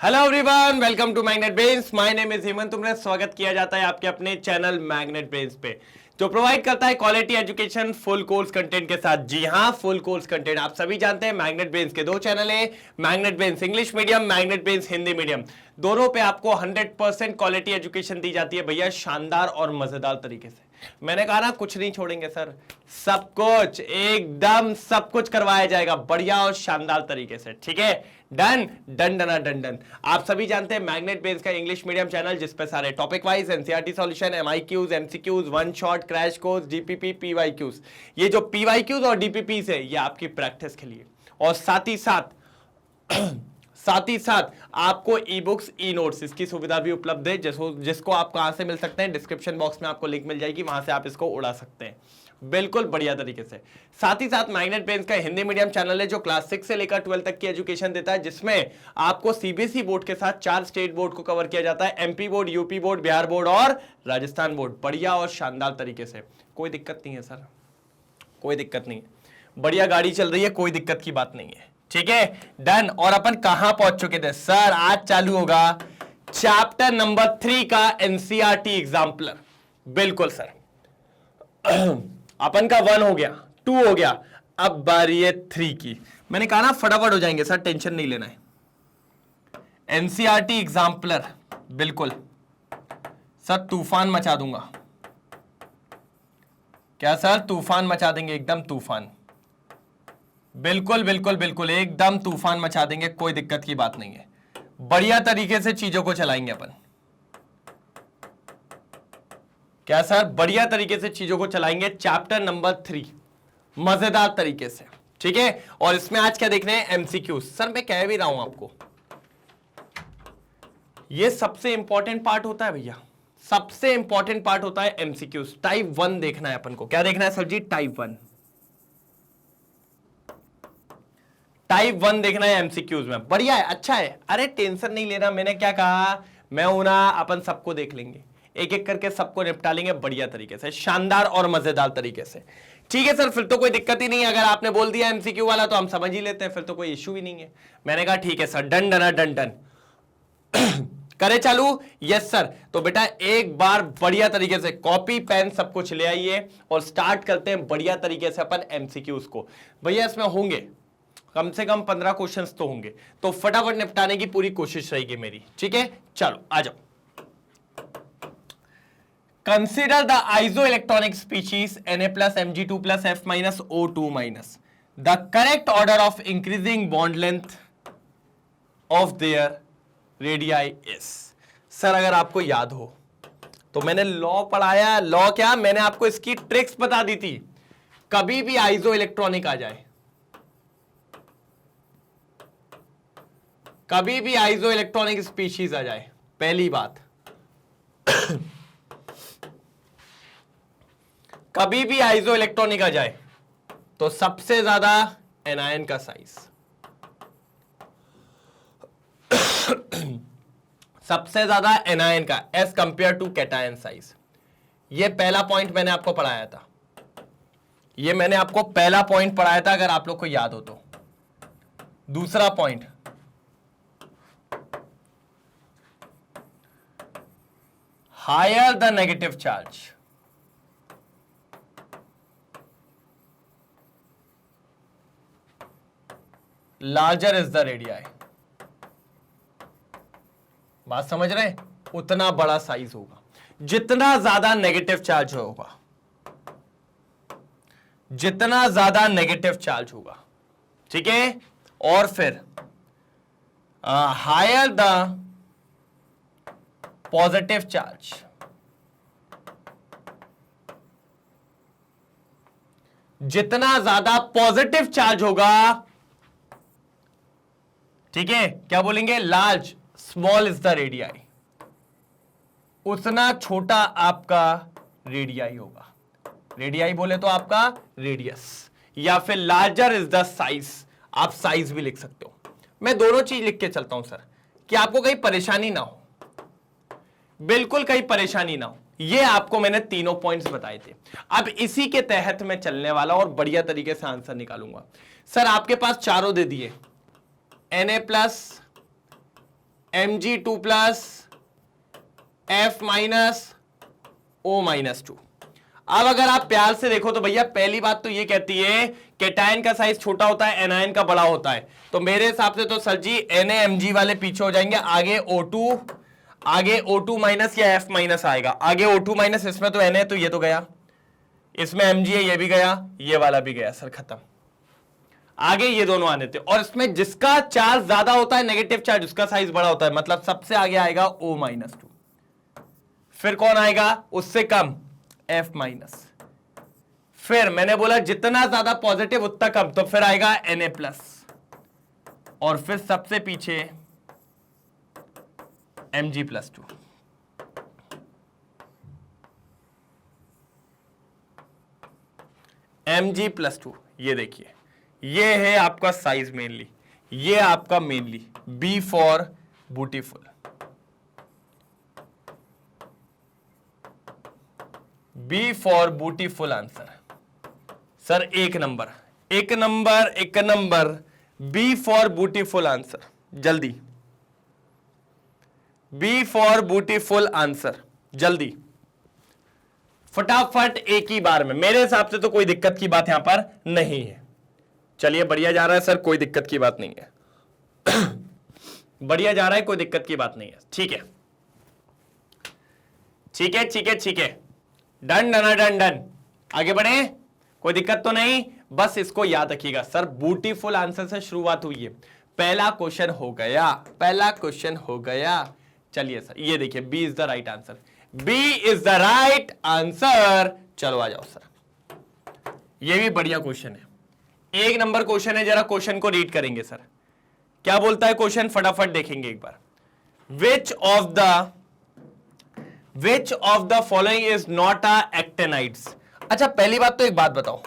Hello everyone, welcome to Magnet Brains. My name is Hemant. तुम्हें स्वागत किया जाता है आपके अपने चैनल मैग्नेट ब्रेन्स पे, जो प्रोवाइड करता है quality education full course content के साथ। जी हाँ, फुल कोर्स कंटेंट। आप सभी जानते हैं मैग्नेट ब्रेन्स के दो चैनल है, magnet brains English medium, magnet brains Hindi medium. दोनों पे आपको 100% क्वालिटी एजुकेशन दी जाती है भैया, शानदार और मजेदार तरीके से। मैंने कहा ना, कुछ नहीं छोड़ेंगे सर, सब कुछ एकदम सब कुछ करवाया जाएगा बढ़िया और शानदार तरीके से। ठीक है, done done done done done. आप सभी जानते हैं मैग्नेट ब्रेन्स का इंग्लिश मीडियम चैनल, जिसपे सारे topic wise NCERT solution, MIQs, MCQs, one shot, crash course, DPP, PYQs. ये जो पीवाईक्यूज और डीपीपी है, ये आपकी प्रैक्टिस के लिए, और साथ ही साथ आपको ई बुक्स, ई नोट्स, इसकी सुविधा भी उपलब्ध है, जिसको आप कहां से मिल सकते हैं। डिस्क्रिप्शन बॉक्स में आपको लिंक मिल जाएगी, वहां से आप इसको उड़ा सकते हैं बिल्कुल बढ़िया तरीके से। साथ ही साथ मैग्नेट ब्रेन्स का हिंदी मीडियम चैनल है, जो क्लास 6 से लेकर 12 तक की एजुकेशन देता है, जिसमें आपको सीबीएसई बोर्ड के साथ 4 स्टेट बोर्ड को कवर किया जाता है, MP board, UP board, Bihar board और राजस्थान बोर्ड, बढ़िया और शानदार तरीके से। कोई दिक्कत नहीं है सर, कोई दिक्कत नहीं है, बढ़िया गाड़ी चल रही है, कोई दिक्कत की बात नहीं है। ठीक है, डन। और अपन कहां पहुंच चुके थे सर? आज चालू होगा चैप्टर नंबर 3 का एनसीईआरटी एग्जाम्पलर। बिल्कुल सर, अपन का 1 हो गया, 2 हो गया, अब बारी है 3 की। मैंने कहा ना फटाफट हो जाएंगे सर, टेंशन नहीं लेना है। एनसीईआरटी एग्जाम्पलर, बिल्कुल सर, तूफान मचा दूंगा। क्या सर? तूफान मचा देंगे, एकदम तूफान। बिल्कुल बिल्कुल बिल्कुल, एकदम तूफान मचा देंगे, कोई दिक्कत की बात नहीं है। बढ़िया तरीके से चीजों को चलाएंगे अपन। क्या सर? बढ़िया तरीके से चीजों को चलाएंगे। चैप्टर नंबर 3 मजेदार तरीके से। ठीक है, और इसमें आज क्या देखने हैं? एमसीक्यू। सर मैं कह भी रहा हूं आपको, यह सबसे इंपॉर्टेंट पार्ट होता है भैया, सबसे इंपॉर्टेंट पार्ट होता है एमसीक्यू। टाइप 1 देखना है अपन को। क्या देखना है सर जी? टाइप 1। टाइप 1 देखना है एमसीक्यूज में। बढ़िया है, अच्छा है। अरे टेंशन नहीं लेना, मैंने क्या कहा, मैं हूं ना, अपन सबको देख लेंगे, एक एक करके सबको निपटा लेंगे बढ़िया तरीके से, शानदार और मजेदार तरीके से। ठीक है सर, फिर तो कोई दिक्कत ही नहीं है। अगर आपने बोल दिया एमसीक्यू वाला तो हम समझ ही लेते हैं, फिर तो कोई इश्यू ही नहीं है। मैंने कहा ठीक है sir, done done done done. करे चालू? Yes sir. तो बेटा एक बार बढ़िया तरीके से कॉपी पेन सब कुछ ले आइए और स्टार्ट करते हैं बढ़िया तरीके से अपन एमसीक्यूज को। भैया इसमें होंगे कम से कम 15 क्वेश्चंस तो होंगे, तो फटाफट निपटाने की पूरी कोशिश रहेगी मेरी। ठीक है, चलो आ जाओ। Consider the isoelectronic species Na+, Mg2+, F- O2-। The correct order of increasing bond length of their radii is. Sir अगर आपको याद हो तो मैंने लॉ पढ़ाया। लॉ क्या? मैंने आपको इसकी ट्रिक्स बता दी थी। कभी भी आइसोइलेक्ट्रॉनिक आ जाए, कभी भी आइसोइलेक्ट्रॉनिक स्पीशीज आ जाए, पहली बात कभी भी आइसोइलेक्ट्रॉनिक आ जाए तो सबसे ज्यादा एनायन का साइज, सबसे ज्यादा एनायन का as compare to cation size. ये पहला पॉइंट मैंने आपको पढ़ाया था, ये मैंने आपको पहला पॉइंट पढ़ाया था, अगर आप लोग को याद हो तो। दूसरा point, higher the negative charge, larger is the radii. बात समझ रहे हैं? उतना बड़ा साइज होगा। जितना ज्यादा नेगेटिव चार्ज होगा, जितना ज्यादा नेगेटिव चार्ज होगा, ठीक है, और फिर हायर द पॉजिटिव चार्ज, जितना ज्यादा पॉजिटिव चार्ज होगा, ठीक है, क्या बोलेंगे? Large, small is the radii, उतना छोटा आपका रेडियाई होगा। रेडियाई बोले तो आपका रेडियस, या फिर लार्जर इज द साइज। आप साइज भी लिख सकते हो। मैं दोनों चीज लिख के चलता हूं सर, कि आपको कहीं परेशानी ना हो, बिल्कुल कहीं परेशानी ना हो। ये आपको मैंने तीनों पॉइंट्स बताए थे। अब इसी के तहत मैं चलने वाला और बढ़िया तरीके से आंसर निकालूंगा। सर आपके पास चारों दे दिए, Na+, Mg2 plus F minus O minus 2। अब अगर आप प्यार से देखो तो भैया पहली बात तो ये कहती है कैटायन का साइज छोटा होता है, एनायन का बड़ा होता है। तो मेरे हिसाब से तो सर जी NaMg वाले पीछे हो जाएंगे, आगे O2 माइनस या F माइनस आएगा। आगे O2 माइनस, इसमें तो Na है तो ये तो गया, इसमें Mg है ये भी गया, ये वाला भी गया सर, खत्म। आगे ये दोनों आने थे, और इसमें जिसका चार्ज ज्यादा होता है, नेगेटिव चार्ज, उसका साइज बड़ा होता है, मतलब सबसे आगे आएगा O माइनस 2। फिर कौन आएगा उससे कम, F माइनस। फिर मैंने बोला जितना ज्यादा पॉजिटिव उतना कम, तो फिर आएगा Na प्लस, और फिर सबसे पीछे Mg प्लस 2। Mg प्लस 2, ये देखिए ये है आपका साइज मेनली, ये आपका mainly B for beautiful, B for beautiful answer sir. एक number B for beautiful answer, जल्दी B फॉर ब्यूटीफुल आंसर, जल्दी फटाफट एक ही बार में। मेरे हिसाब से तो कोई दिक्कत की बात यहां पर नहीं है। चलिए बढ़िया जा रहा है सर, कोई दिक्कत की बात नहीं है। बढ़िया जा रहा है, कोई दिक्कत की बात नहीं है। ठीक है ठीक है ठीक है ठीक है, डन डन डन डन, आगे बढ़े, कोई दिक्कत तो नहीं। बस इसको याद रखिएगा सर, ब्यूटीफुल आंसर से शुरुआत हुई है, पहला क्वेश्चन हो गया, पहला क्वेश्चन हो गया। चलिए सर ये देखिए B is the right answer, B is the right answer. चलो आ जाओ सर, ये भी बढ़िया क्वेश्चन है, एक नंबर क्वेश्चन है। जरा क्वेश्चन को रीड करेंगे सर, क्या बोलता है क्वेश्चन, फटाफट देखेंगे एक बार। Which of the following is not a actinides. अच्छा पहली बात तो एक बात बताओ,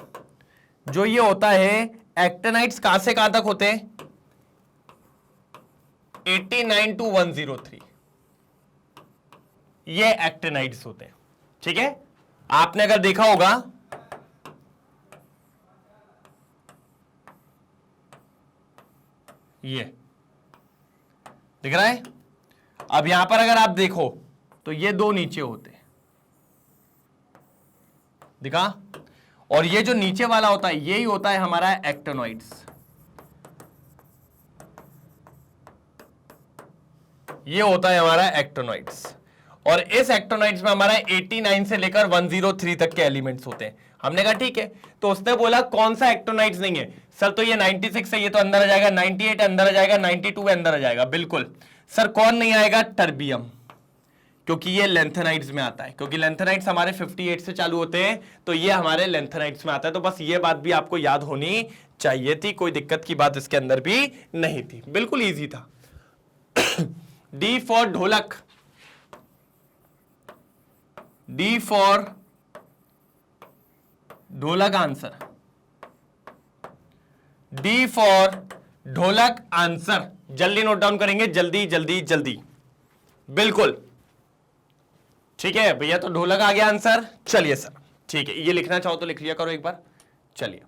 जो ये होता है एक्टेनाइड्स कहां से कहां तक होते हैं, 89 to 103, ये एक्टेनाइड्स होते हैं। ठीक है, आपने अगर देखा होगा ये दिख रहा है, अब यहां पर अगर आप देखो तो ये दो नीचे होते हैं, दिखा, और ये जो नीचे वाला होता है यही होता है हमारा एक्टेनॉइड्स। ये होता है हमारा एक्टेनॉइड्स, और इस एक्टेनॉइड्स में हमारा 89 से लेकर 103 तक के एलिमेंट्स होते हैं। हमने कहा ठीक है, तो उसने बोला कौन सा एक्टेनॉइड्स नहीं है सर, तो ये 96 है, ये तो अंदर आ जाएगा, 98 अंदर आ जाएगा, 92 अंदर आ जाएगा। बिल्कुल सर, कौन नहीं आएगा, टर्बियम, क्योंकि ये लेंथेनाइड्स में आता है, क्योंकि लेंथेनाइड्स हमारे 58 से चालू होते हैं, तो ये हमारे लेंथेनाइड्स में आता है। तो बस ये बात भी आपको याद होनी चाहिए थी, कोई दिक्कत की बात इसके अंदर भी नहीं थी, बिल्कुल इजी था। डी फॉर ढोलक, डी फॉर ढोलक आंसर, डी फॉर ढोलक आंसर। जल्दी नोट डाउन करेंगे, जल्दी जल्दी जल्दी, बिल्कुल ठीक है भैया, तो ढोलक आ गया आंसर। चलिए सर ठीक है, ये लिखना चाहो तो लिख लिया करो एक बार। चलिए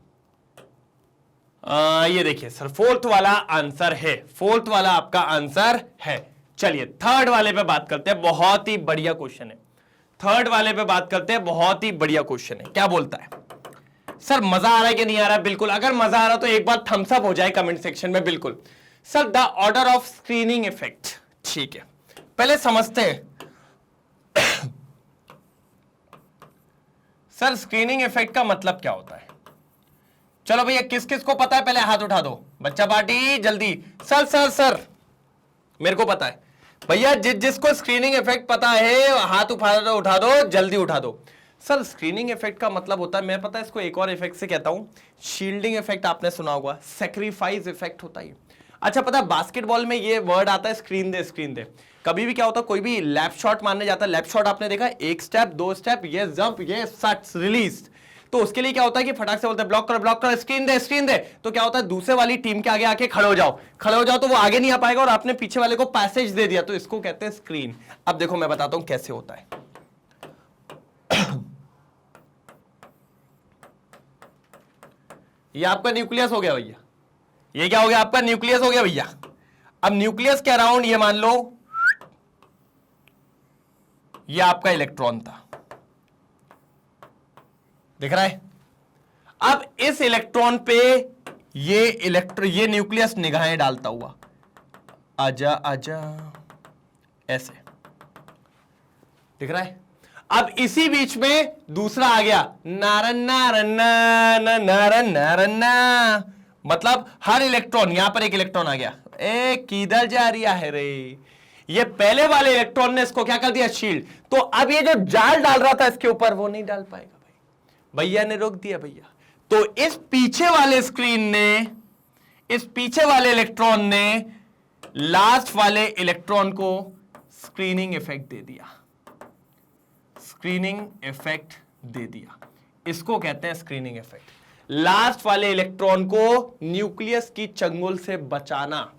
ये देखिए सर, फोर्थ वाला आंसर है, फोर्थ वाला आपका आंसर है। चलिए थर्ड वाले पे बात करते हैं, बहुत ही बढ़िया क्वेश्चन है। थर्ड वाले पे बात करते हैं, बहुत ही बढ़िया क्वेश्चन है। क्या बोलता है सर, मजा आ रहा है कि नहीं आ रहा है? बिल्कुल, अगर मजा आ रहा तो एक बार थम्स अप हो जाए कमेंट सेक्शन में। बिल्कुल sir, the order of screening effect. ठीक है, पहले समझते हैं सर स्क्रीनिंग इफेक्ट का मतलब क्या होता है। चलो भैया, किस किस को पता है पहले हाथ उठा दो, बच्चा पार्टी जल्दी। सर सर सर मेरे को पता है भैया, जिसको स्क्रीनिंग इफेक्ट पता है हाथ उठा दो, जल्दी उठा दो। सर स्क्रीनिंग इफेक्ट का मतलब होता है, मैं पता है इसको एक और इफेक्ट से कहता हूं, शील्डिंग इफेक्ट आपने सुना होगा, सैक्रिफाइस इफेक्ट होता है। अच्छा पता है बास्केटबॉल में ये वर्ड आता है स्क्रीन दे, स्क्रीन दे। कभी भी क्या होता है, कोई भी लैप शॉट मारने जाता है, लैप शॉट आपने देखा, एक स्टेप दो स्टेप, ये जंप, ये शॉट रिलीज, तो उसके लिए क्या होता है कि फटाक से बोलते हैं ब्लॉक कर, स्क्रीन दे, स्क्रीन दे। तो क्या होता है, दूसरे वाली टीम के आगे आके खड़े हो जाओ, तो वो आगे नहीं आ पाएगा, और आपने पीछे वाले को पैसेज दे दिया, तो इसको कहते हैं स्क्रीन। अब देखो मैं बताता हूं कैसे होता है। ये आपका न्यूक्लियस हो गया भैया, ये क्या हो गया, आपका न्यूक्लियस हो गया भैया। अब न्यूक्लियस के अराउंड ये मान लो ये आपका इलेक्ट्रॉन था, दिख रहा है। अब इस इलेक्ट्रॉन पे ये न्यूक्लियस निगाहें डालता हुआ, आजा आजा, ऐसे दिख रहा है। अब इसी बीच में दूसरा आ गया, नारन नारन ना नारन नारन ना, मतलब हर इलेक्ट्रॉन, यहां पर एक इलेक्ट्रॉन आ गया, ए किधर जा रही है रे, ये पहले वाले इलेक्ट्रॉन ने इसको क्या कर दिया, शील्ड। तो अब ये जो जाल डाल रहा था इसके ऊपर, वो नहीं डाल पाएगा भाई, भैया ने रोक दिया भैया। तो इस पीछे वाले स्क्रीन ने, इस पीछे वाले इलेक्ट्रॉन ने लास्ट वाले इलेक्ट्रॉन को स्क्रीनिंग इफेक्ट दे दिया, स्क्रीनिंग इफेक्ट दे दिया। इसको कहते हैं स्क्रीनिंग इफेक्ट। लास्ट वाले इलेक्ट्रॉन को न्यूक्लियस की चंगुल से बचाना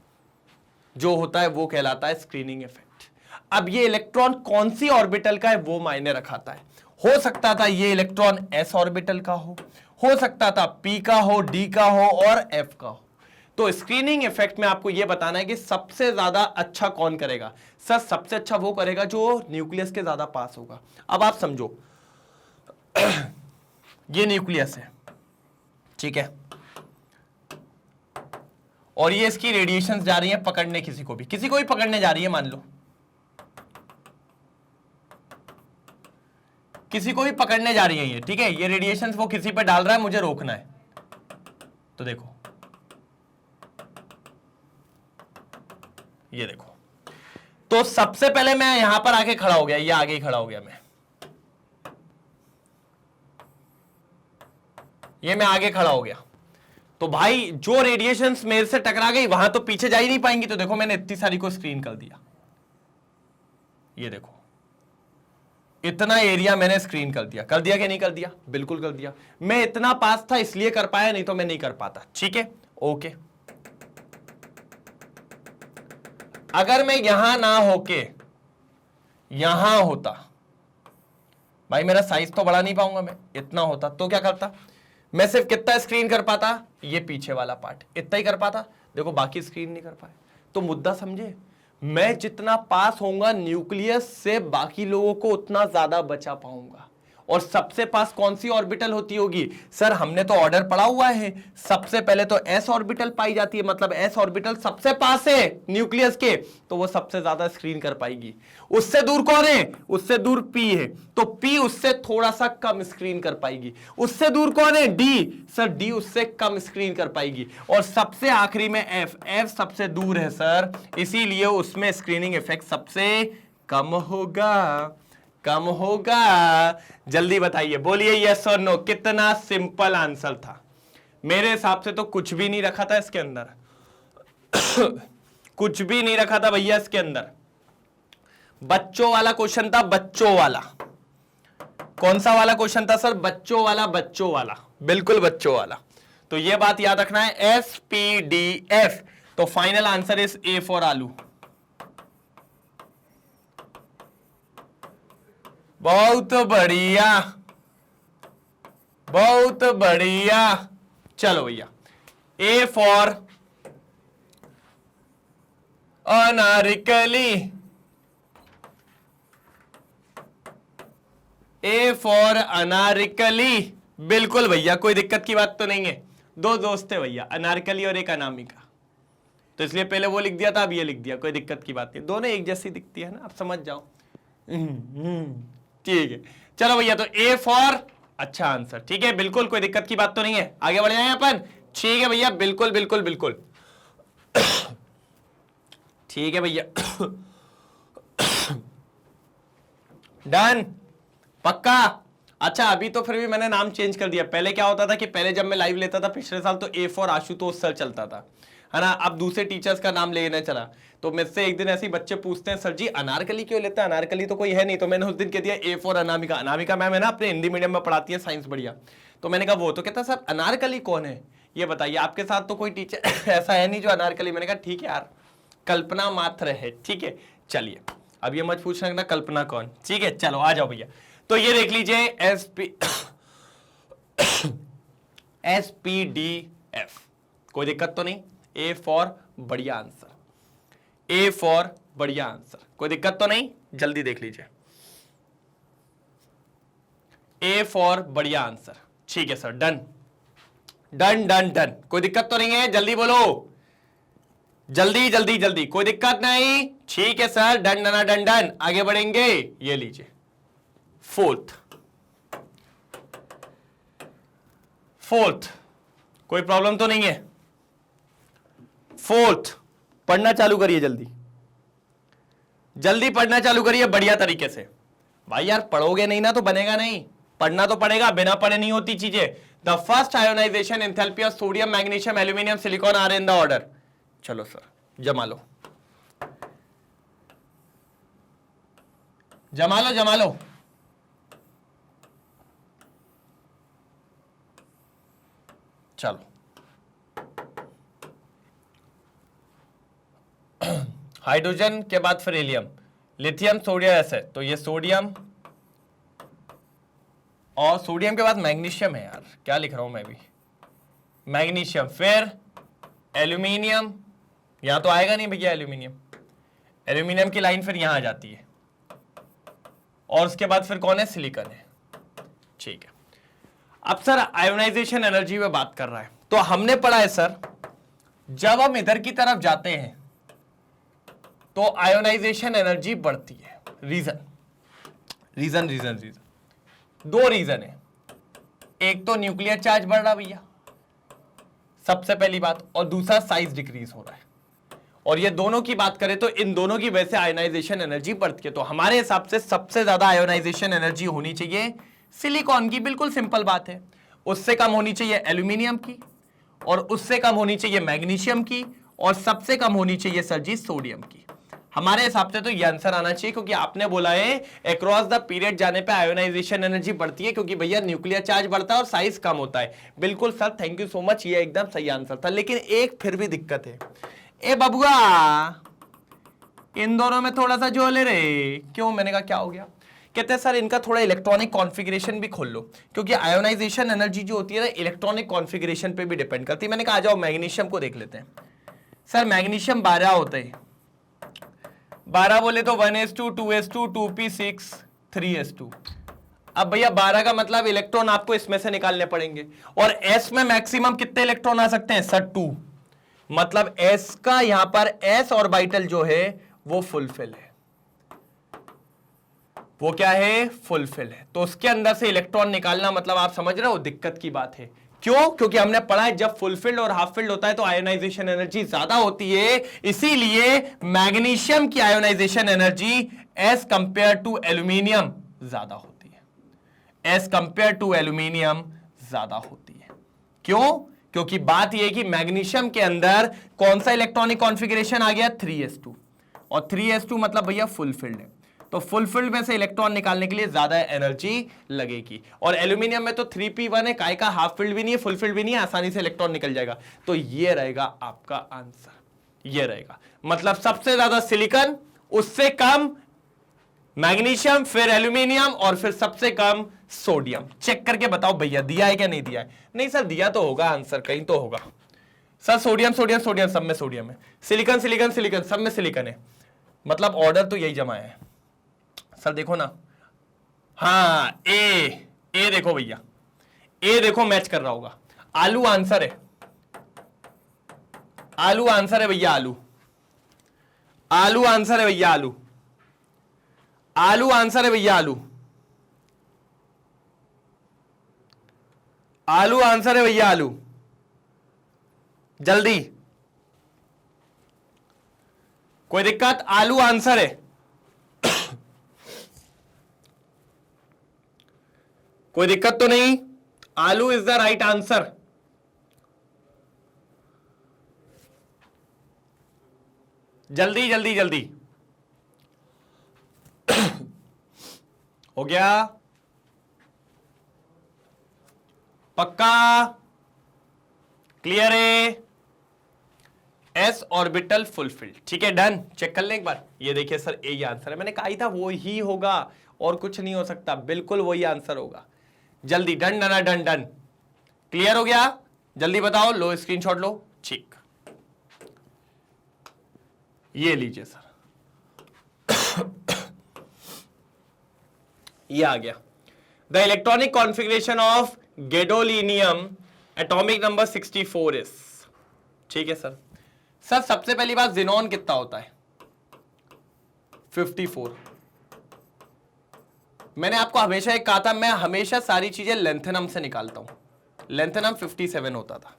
जो होता है वो कहलाता है स्क्रीनिंग इफेक्ट। अब ये इलेक्ट्रॉन कौन सी ऑर्बिटल का है वो मायने रखाता है। हो सकता था ये इलेक्ट्रॉन s ऑर्बिटल का हो सकता था p का हो, d का हो और f का हो। तो स्क्रीनिंग इफेक्ट में आपको यह बताना है कि सबसे ज्यादा अच्छा कौन करेगा। सर सबसे अच्छा वो करेगा जो न्यूक्लियस के ज्यादा पास होगा। अब आप समझो ये न्यूक्लियस है, ठीक है, और ये इसकी रेडिएशंस जा रही हैं पकड़ने, किसी को भी पकड़ने जा रही है, मान लो किसी को भी पकड़ने जा रही है ये, ठीक है, ये रेडिएशंस वो किसी पे डाल रहा है, मुझे रोकना है। तो देखो ये देखो, तो सबसे पहले मैं यहां पर आके खड़ा हो गया, ये आगे ही खड़ा हो गया, मैं आगे खड़ा हो गया। तो भाई जो रेडिएशंस मेरे से टकरा गई वहां तो पीछे जा ही नहीं पाएंगी। तो देखो मैंने इतनी सारी को स्क्रीन कर दिया, ये देखो इतना एरिया मैंने स्क्रीन कर दिया कि नहीं कर दिया, बिल्कुल कर दिया। मैं इतना पास था इसलिए कर पाया, नहीं तो मैं नहीं कर पाता, ठीक है, ओके। अगर मैं यहां ना होके यहां होता, भाई मेरा साइज तो बढ़ा नहीं पाऊंगा, मैं इतना होता तो क्या करता, मैं सिर्फ कितना स्क्रीन कर पाता, ये पीछे वाला पार्ट इतना ही कर पाता, देखो बाकी स्क्रीन नहीं कर पाए। तो मुद्दा समझे, मैं जितना पास होऊंगा न्यूक्लियस से बाकी लोगों को उतना ज्यादा बचा पाऊंगा। और सबसे पास कौन सी ऑर्बिटल होती होगी, सर हमने तो ऑर्डर पढ़ा हुआ है, सबसे पहले तो s ऑर्बिटल पाई जाती है, मतलब s ऑर्बिटल सबसे पास है न्यूक्लियस के, तो वो सबसे ज्यादा स्क्रीन कर पाएगी। उससे दूर कौन है, उससे दूर p है, तो p उससे थोड़ा सा कम स्क्रीन कर पाएगी। उससे दूर कौन है, d, सर d उससे कम स्क्रीन कर पाएगी। और सबसे आखिरी में f सबसे दूर है सर, इसीलिए उसमें स्क्रीनिंग इफेक्ट सबसे कम होगा। जल्दी बताइए, बोलिए यस और नो, कितना सिंपल आंसर था। मेरे हिसाब से तो कुछ भी नहीं रखा था इसके अंदर कुछ भी नहीं रखा था भैया इसके अंदर। बच्चों वाला क्वेश्चन था, बच्चों वाला। कौन सा वाला क्वेश्चन था सर, बच्चों वाला, बिल्कुल बच्चों वाला। तो यह बात याद रखना है, SPDF। तो final answer is A for आलू। बहुत बढ़िया। चलो भैया, A for Anarkali, A for Anarkali, बिल्कुल भैया, कोई दिक्कत की बात तो नहीं है। दो दोस्त थे भैया, अनारकली और एक अनामिका, तो इसलिए पहले वो लिख दिया था, अब ये लिख दिया, कोई दिक्कत की बात नहीं, दोनों एक जैसी दिखती है ना, आप समझ जाओ। ठीक है, चलो भैया, तो A फॉर अच्छा आंसर, ठीक है, बिल्कुल कोई दिक्कत की बात तो नहीं है। आगे बढ़ जाए अपन, ठीक है भैया, बिल्कुल ठीक है भैया डन, पक्का। अच्छा, अभी तो फिर भी मैंने नाम चेंज कर दिया। पहले क्या होता था कि पहले जब मैं लाइव लेता था पिछले साल, तो A फॉर आशुतोष सर चलता था, है ना। अब दूसरे टीचर्स का नाम लेने चला, तो मुझसे एक दिन ऐसे ही बच्चे पूछते हैं, सर जी अनारकली क्यों लेते हैं, अनारकली तो कोई है नहीं। तो मैंने उस दिन कह दिया A for Anamika. Anamika ma'am है ना, अपने हिंदी मीडियम में पढ़ाती है, साइंस बढ़िया। तो मैंने कहा वो, तो कहता सर अनारकली कौन है ये बताइए, आपके साथ तो कोई टीचर ऐसा है नहीं जो अनारकली। मैंने कहा ठीक है यार, कल्पना मात्र है, ठीक है। चलिए, अब ये मत पूछना ना कल्पना कौन, ठीक है। चलो आ जाओ भैया, तो ये देख लीजिए SPDF, कोई दिक्कत तो नहीं। A फॉर बढ़िया आंसर। ए फॉर बढ़िया आंसर, कोई दिक्कत तो नहीं, जल्दी देख लीजिए। ए फॉर बढ़िया आंसर, ठीक है sir, done done done done, कोई दिक्कत तो नहीं है, जल्दी बोलो, जल्दी जल्दी जल्दी, कोई दिक्कत नहीं, ठीक है sir, done done done done, आगे बढ़ेंगे। ये लीजिए फोर्थ, फोर्थ कोई प्रॉब्लम तो नहीं है। फोर्थ पढ़ना चालू करिए, जल्दी जल्दी पढ़ना चालू करिए बढ़िया तरीके से। भाई यार पढ़ोगे नहीं ना तो बनेगा नहीं, पढ़ना तो पड़ेगा, बिना पढ़े नहीं होती चीजें। The first ionization enthalpy of sodium, magnesium, aluminium, silicon are in the order. चलो सर जमा लो, जमा लो, जमा लो। चलो हाइड्रोजन के बाद फिर हीलियम, लिथियम, सोडियम, ऐसे तो ये सोडियम, और सोडियम के बाद मैग्नीशियम है यार, क्या लिख रहा हूं मैं भी, मैग्नीशियम, फिर एल्यूमिनियम, यहां तो आएगा नहीं भैया एल्यूमिनियम, एल्यूमिनियम की लाइन फिर यहां आ जाती है, और उसके बाद फिर कौन है, सिलिकॉन है, ठीक है। अब सर आयोनाइजेशन एनर्जी में बात कर रहा है, तो हमने पढ़ा है सर जब हम इधर की तरफ जाते हैं तो आयोनाइजेशन एनर्जी बढ़ती है। रीजन रीजन रीजन रीजन दो रीजन है, एक तो न्यूक्लियर चार्ज बढ़ रहा भैया सबसे पहली बात, और दूसरा साइज डिक्रीज हो रहा है, और ये दोनों की बात करें तो इन दोनों की वजह से आयोनाइजेशन एनर्जी बढ़ती है। तो हमारे हिसाब से सबसे ज्यादा आयोनाइजेशन एनर्जी होनी चाहिए सिलिकॉन की, बिल्कुल सिंपल बात है, उससे कम होनी चाहिए एल्यूमिनियम की, और उससे कम होनी चाहिए मैग्नीशियम की, और सबसे कम होनी चाहिए सर जी सोडियम की। हमारे हिसाब से तो ये आंसर आना चाहिए, क्योंकि आपने बोला है अक्रॉस द पीरियड जाने पे आयोनाइजेशन एनर्जी बढ़ती है, क्योंकि भैया न्यूक्लियर चार्ज बढ़ता है और साइज कम होता है। बिल्कुल sir, thank you so much, ये एकदम सही आंसर था। लेकिन एक फिर भी दिक्कत है, ए बबुआ इन दोनों में थोड़ा सा जो ले रहे, क्यों? मैंने कहा क्या हो गया? कहते हैं सर इनका थोड़ा इलेक्ट्रॉनिक कॉन्फ़िगरेशन भी खोल लो, क्योंकि आयोनाइजेशन एनर्जी जो होती है ना इलेक्ट्रॉनिक कॉन्फ़िगरेशन पे भी डिपेंड करती है। मैंने कहा आ जाओ मैग्नीशियम को देख लेते हैं। सर मैग्नीशियम 12 होते हैं, 12 बोले तो 1s2 2s2 2p6 3s2। अब भैया 12 का मतलब इलेक्ट्रॉन आपको इसमें से निकालने पड़ेंगे, और s में मैक्सिमम कितने इलेक्ट्रॉन आ सकते हैं सर? 2। मतलब s का यहां पर s ऑर्बिटल जो है वो फुलफिल है, वो क्या है? फुलफिल है। तो उसके अंदर से इलेक्ट्रॉन निकालना मतलब आप समझ रहे हो दिक्कत की बात है। क्यों? क्योंकि हमने पढ़ा है जब फुलफिल्ड और हाफ फिल्ड होता है तो आयोनाइजेशन एनर्जी ज्यादा होती है, इसीलिए मैग्नीशियम की ionization energy as compare to aluminium ज्यादा होती है, एज कंपेयर टू एल्यूमिनियम ज्यादा होती है। क्यों? क्योंकि बात यह है कि मैग्नीशियम के अंदर कौन सा इलेक्ट्रॉनिक कॉन्फ़िगरेशन आ गया? 3s2, और 3s2 मतलब भैया फुलफिल्ड है, तो फुलफिल्ड में से इलेक्ट्रॉन निकालने के लिए ज्यादा एनर्जी लगेगी। और एल्यूमिनियम में तो 3p1 है, काय का हाफ फिल्ड भी नहीं है, फुल फिल्ड भी नहीं है, आसानी से इलेक्ट्रॉन निकल जाएगा। तो ये रहेगा आपका आंसर, ये रहेगा। मतलब सबसे ज्यादा सिलिकॉन, उससे कम मैग्नीशियम, फिर एल्यूमिनियम, और फिर सबसे कम सोडियम। चेक करके बताओ भैया दिया है क्या नहीं दिया है? नहीं सर दिया तो होगा, आंसर कहीं तो होगा सर। सोडियम सोडियम सोडियम सब में सोडियम है, सिलिकॉन सिलिकॉन सिलिकॉन सब में सिलिकॉन है, मतलब ऑर्डर तो यही जमा है सर। देखो ना, हाँ ए देखो भैया, ए देखो मैच कर रहा होगा। आलू आंसर है, आलू आंसर है भैया, आलू आलू आंसर है भैया, आलू आलू आंसर है भैया, आलू आलू आंसर है भैया, आलू जल्दी, कोई दिक्कत? आलू आंसर है, कोई दिक्कत तो नहीं? आलू इज द राइट आंसर। जल्दी जल्दी जल्दी हो गया? पक्का? क्लियर है? एस ऑर्बिटल फुलफिल्ड, ठीक है, डन। चेक कर लें एक बार, ये देखिए सर ए आंसर है, मैंने कहा ही था वो ही होगा और कुछ नहीं हो सकता, बिल्कुल वही आंसर होगा। जल्दी done done done done, clear हो गया? जल्दी बताओ, लो स्क्रीनशॉट लो, ठीक। ये लीजिए सर, ये आ गया। The electronic configuration of gadolinium atomic number 64 is, ठीक है सर। सर सबसे पहली बात, ज़ीनॉन कितना होता है? 54। मैंने आपको हमेशा एक कहा था, मैं हमेशा सारी चीजें लेंथेनम से निकालता हूं। लेंथेनम 57 होता था।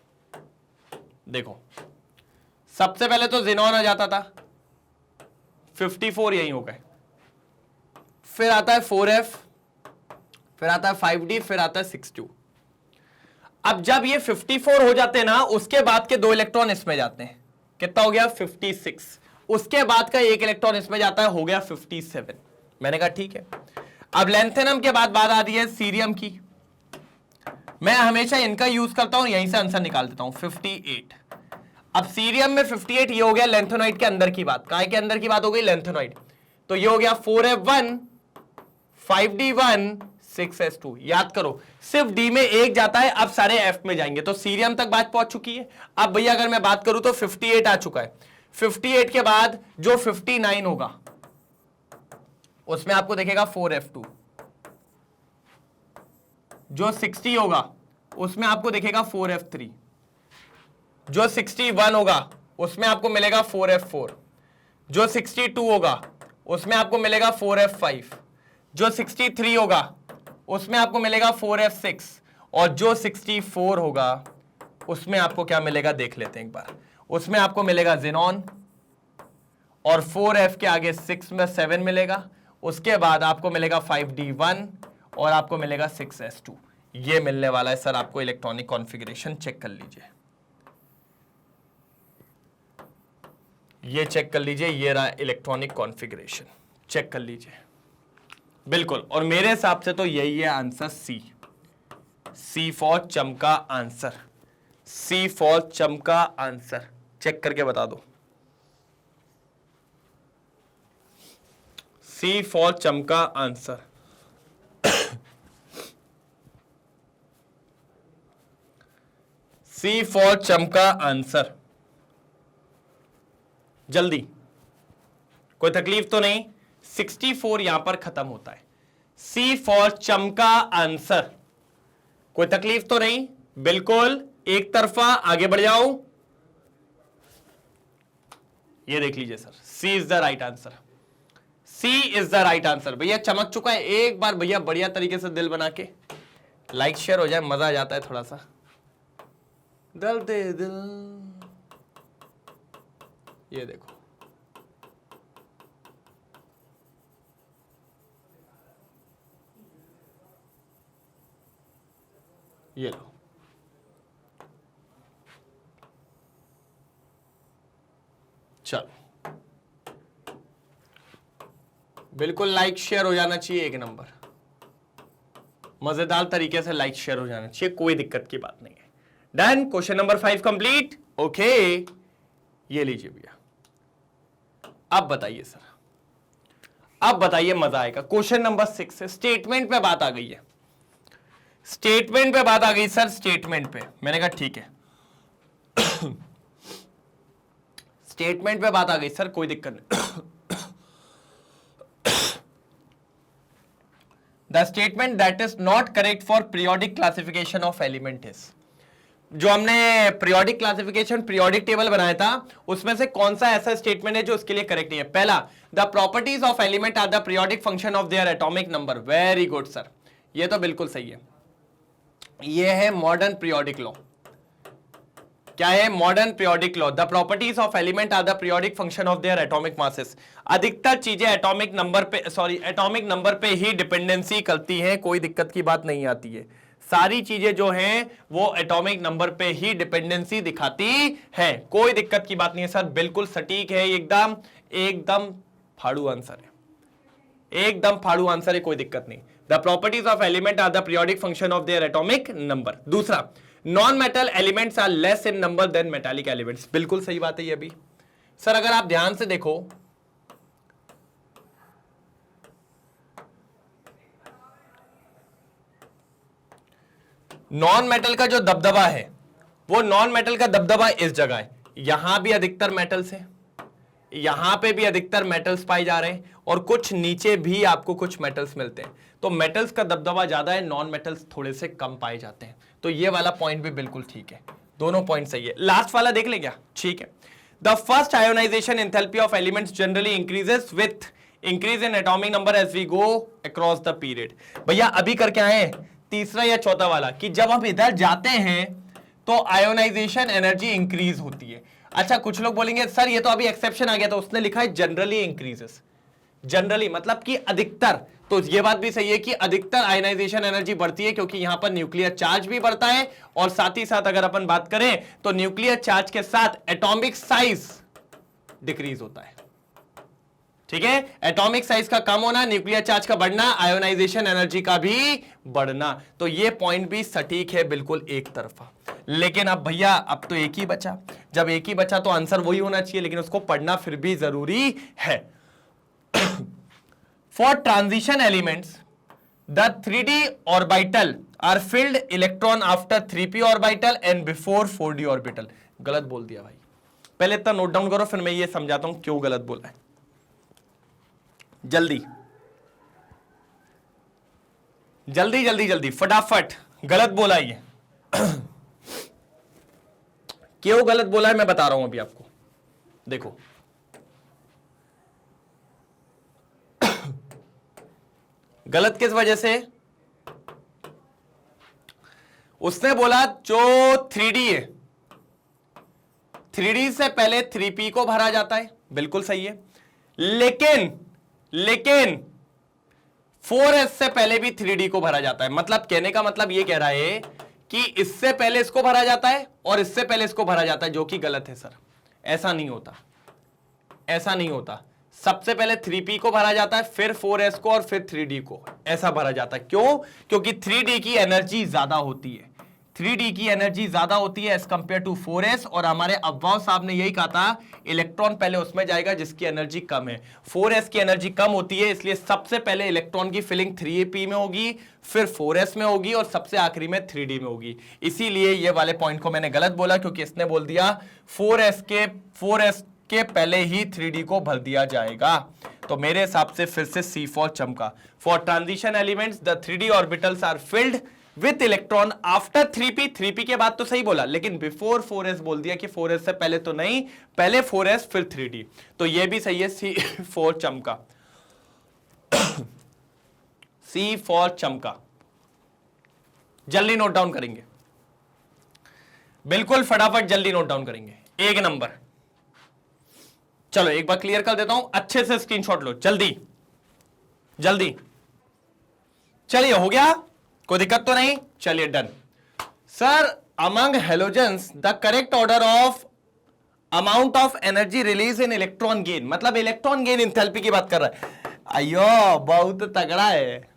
देखो सबसे पहले तो ज़ीनॉन आ जाता था, 54 यही हो गए, फिर आता है 4f, फिर आता है 5d, फिर आता है 62। अब जब ये 54 हो जाते हैं ना, उसके बाद के 2 इलेक्ट्रॉन इसमें जाते हैं, कितना हो गया? 56। उसके बाद का 1 इलेक्ट्रॉन इसमें जाता है, हो गया 57। मैंने कहा ठीक है। अब लेंथेनम के बाद बात आती है सीरियम की। मैं हमेशा इनका यूज करता हूं, यहीं से आंसर निकाल देता हूं, 58। अब सीरियम में 58, ये हो गया लेंथेनॉइड के अंदर की बात। काय के अंदर की बात हो गई? लेंथेनॉइड। तो ये हो गया 4f1, 5d1, 6s2। याद करो, सिर्फ डी में 1 जाता है, अब सारे एफ में जाएंगे, तो सीरियम तक बात पहुंच चुकी है। अब भैया अगर मैं बात करूं तो 58 आ चुका है। 58 के बाद जो 59 होगा उसमें आपको देखेगा 4f2। जो 60 होगा उसमें आपको देखेगा 4f3। जो 61 होगा उसमें आपको मिलेगा 4f4। जो 62 होगा उसमें आपको मिलेगा 4f5। जो 63 होगा उसमें आपको मिलेगा 4f6। और जो 64 होगा उसमें आपको क्या मिलेगा देख लेते हैं एक बार। उसमें आपको मिलेगा ज़ीनॉन, और 4f के आगे 6 में 7 मिलेगा। उसके बाद आपको मिलेगा 5d1 और आपको मिलेगा 6s2। ये मिलने वाला है सर आपको इलेक्ट्रॉनिक कॉन्फ़िगरेशन। चेक कर लीजिए, ये चेक कर लीजिए, ये रहा इलेक्ट्रॉनिक कॉन्फ़िगरेशन। चेक कर लीजिए, बिल्कुल। और मेरे हिसाब से तो यही है आंसर, सी फॉर चमका आंसर। सी फॉर चमका आंसर। चेक करके बता दो, सी फॉर चमका आंसर। सी फॉर चमका आंसर। जल्दी, कोई तकलीफ तो नहीं? 64 यहां पर खत्म होता है। सी फॉर चमका आंसर। कोई तकलीफ तो नहीं? बिल्कुल एक तरफा आगे बढ़ जाओ। ये देख लीजिए sir, C is the right answer. C is the right answer. भैया चमक चुका है। एक बार भैया बढ़िया तरीके से दिल बना के लाइक शेयर हो जाए, मजा आ जाता है थोड़ा सा। दिल दे दिल, ये देखो, ये लो। चलो बिल्कुल लाइक शेयर हो जाना चाहिए, एक नंबर, मजेदार तरीके से लाइक शेयर हो जाना चाहिए, कोई दिक्कत की बात नहीं है। Done. Question number 5 complete. Okay, ये लीजिए भैया। अब बताइए सर, अब बताइए, मजा आएगा। क्वेश्चन नंबर 6 है, स्टेटमेंट पे बात आ गई है। स्टेटमेंट पे बात आ गई सर, स्टेटमेंट पे। मैंने कहा ठीक है, स्टेटमेंट पे बात आ गई सर, कोई दिक्कत नहीं। The statement that is not correct for periodic classification of element is. जो हमने पीरियोडिक क्लासिफिकेशन, पीरियोडिक टेबल बनाया था, उसमें से कौन सा ऐसा स्टेटमेंट है जो उसके लिए करेक्ट नहीं है? पहला, the properties of element are the periodic function of their atomic number. Very good sir, ये तो बिल्कुल सही है। ये है मॉडर्न पीरियोडिक लॉ। क्या है? Modern periodic law. The properties of element are the periodic function of their atomic masses. अधिकतर चीजें एटॉमिक नंबर पे, एटॉमिक नंबर पे ही डिपेंडेंसी करती हैं, कोई दिक्कत की बात नहीं आती है। सारी चीजें जो हैं वो एटॉमिक नंबर पे ही डिपेंडेंसी दिखाती हैं, कोई दिक्कत की बात नहीं है सर, बिल्कुल सटीक है, एकदम एकदम फाड़ू आंसर है, एकदम फाड़ू आंसर है, कोई दिक्कत नहीं। The properties of element are the periodic function of their atomic number. दूसरा, non metal elements are less in number than metallic elements. बिल्कुल सही बात है ये भी सर। अगर आप ध्यान से देखो, नॉन मेटल का जो दबदबा है, वो नॉन मेटल का दबदबा इस जगह है। यहां भी अधिकतर मेटल्स है, यहां पे भी अधिकतर मेटल्स पाए जा रहे हैं और कुछ नीचे भी आपको कुछ मेटल्स मिलते हैं, तो मेटल्स का दबदबा ज्यादा है, नॉन मेटल्स थोड़े से कम पाए जाते हैं। तो ये वाला पॉइंट भी बिल्कुल ठीक है, दोनों पॉइंट सही है। लास्ट वाला देख ले क्या, ठीक है। The first ionization enthalpy of elements generally increases with increase in atomic number as we go across the period. भैया अभी करके आए तीसरा या चौथा वाला कि जब हम इधर जाते हैं तो आयोनाइजेशन एनर्जी इंक्रीज होती है। अच्छा, कुछ लोग बोलेंगे सर ये तो अभी एक्सेप्शन आ गया, तो उसने लिखा है जनरली इंक्रीजेस। जनरली मतलब कि अधिकतर, तो ये बात भी सही है कि अधिकतर आयनाइजेशन एनर्जी बढ़ती है क्योंकि यहां पर न्यूक्लियर चार्ज भी बढ़ता है और साथ ही साथ अगर अपन बात करें तो न्यूक्लियर चार्ज के साथ एटॉमिक साइज डिक्रीज होता है। ठीक है, एटॉमिक साइज का कम होना, न्यूक्लियर चार्ज का बढ़ना, आयोनाइजेशन एनर्जी का भी बढ़ना। तो ये पॉइंट भी सटीक है, बिल्कुल एक तरफा। लेकिन अब भैया अब तो एक ही बचा, जब एक ही बचा तो आंसर वही होना चाहिए, लेकिन उसको पढ़ना फिर भी जरूरी है। For transition elements, the 3d orbital are filled electron after 3p orbital and before 4d orbital। गलत बोल दिया भाई, पहले इतना नोट डाउन करो, फिर मैं ये समझाता हूं क्यों गलत बोला है। जल्दी जल्दी जल्दी जल्दी फटाफट, गलत बोला ये। क्यों गलत बोला है मैं बता रहा हूं अभी आपको, देखो। गलत किस वजह से? उसने बोला जो 3D है, 3D से पहले 3p को भरा जाता है, बिल्कुल सही है। लेकिन 4s से पहले भी 3D को भरा जाता है। मतलब कहने का मतलब यह कह रहा है कि इससे पहले इसको भरा जाता है और इससे पहले इसको भरा जाता है, जो कि गलत है सर। ऐसा नहीं होता, ऐसा नहीं होता। सबसे पहले 3p को भरा जाता है, फिर 4s को और फिर 3d को, ऐसा भरा जाता है। क्यों? क्योंकि 3d की एनर्जी ज्यादा होती है, 3d की एनर्जी ज्यादा होती है एज कंपेयर टू 4s। और हमारे अब्बाव साहब ने यही कहा था, इलेक्ट्रॉन पहले उसमें जाएगा जिसकी एनर्जी कम है। 4s की एनर्जी कम होती है, इसलिए सबसे पहले इलेक्ट्रॉन की फिलिंग 3p में होगी, फिर 4s में होगी और सबसे आखिरी में 3d में होगी। इसीलिए ये वाले पॉइंट को मैंने गलत बोला, क्योंकि इसने बोल दिया 4s के पहले ही 3d को भर दिया जाएगा। तो मेरे हिसाब से फिर से C फॉर चमका। For transition elements the 3d orbitals are filled with electron after 3p। 3p के बाद तो सही बोला, लेकिन बिफोर 4s बोल दिया कि 4s से पहले तो नहीं, पहले 4s फिर 3d। तो ये भी सही है, C फॉर चमका। C फॉर चमका। जल्दी नोट डाउन करेंगे, बिल्कुल फटाफट जल्दी नोट डाउन करेंगे। एक नंबर, चलो एक बार क्लियर कर देता हूं, अच्छे से स्क्रीनशॉट लो, जल्दी जल्दी। चलिए हो गया, कोई दिक्कत तो नहीं? चलिए done. Sir among halogens the correct order of amount of energy release in electron gain, मतलब इलेक्ट्रॉन गेन इंथैल्पी की बात कर रहा है। अयो बहुत तगड़ा है,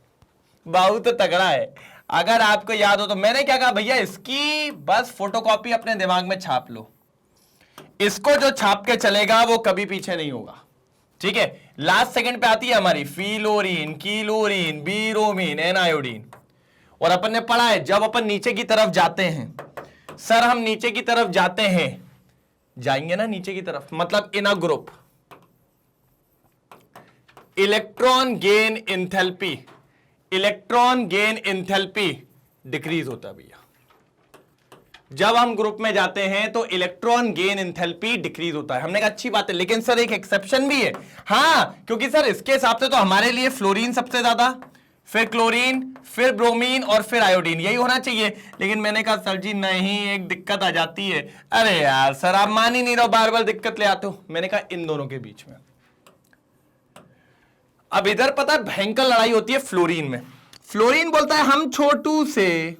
बहुत तगड़ा है। अगर आपको याद हो तो मैंने क्या कहा भैया, इसकी बस फोटोकॉपी अपने दिमाग में छाप लो, इसको जो छाप के चलेगा वो कभी पीछे नहीं होगा। ठीक है, लास्ट सेकंड पे आती है हमारी फिलोरीन, कीलोरीन, बीरोमीन, एनायोडीन। और अपन ने पढ़ा है जब अपन नीचे की तरफ जाते हैं, सर हम नीचे की तरफ जाते हैं, जाएंगे ना नीचे की तरफ, मतलब in a group, electron gain enthalpy, electron gain enthalpy decrease होता है भैया। जब हम ग्रुप में जाते हैं तो इलेक्ट्रॉन गेन इंथैल्पी डिक्रीज होता है। हमने कहा अच्छी बात है, लेकिन सर एक एक्सेप्शन भी है। हां, क्योंकि सर इसके हिसाब से तो हमारे लिए फ्लोरीन सबसे ज्यादा, फिर क्लोरीन, फिर ब्रोमीन और फिर आयोडीन, यही होना चाहिए। लेकिन मैंने कहा सर जी नहीं, एक दिक्कत आ जाती है। अरे यार सर आप मान ही नहीं रहो, बार बार दिक्कत ले आते हो। मैंने कहा इन दोनों के बीच में अब इधर पता है भयंकर लड़ाई होती है फ्लोरीन में। फ्लोरीन बोलता है हम छोटू से,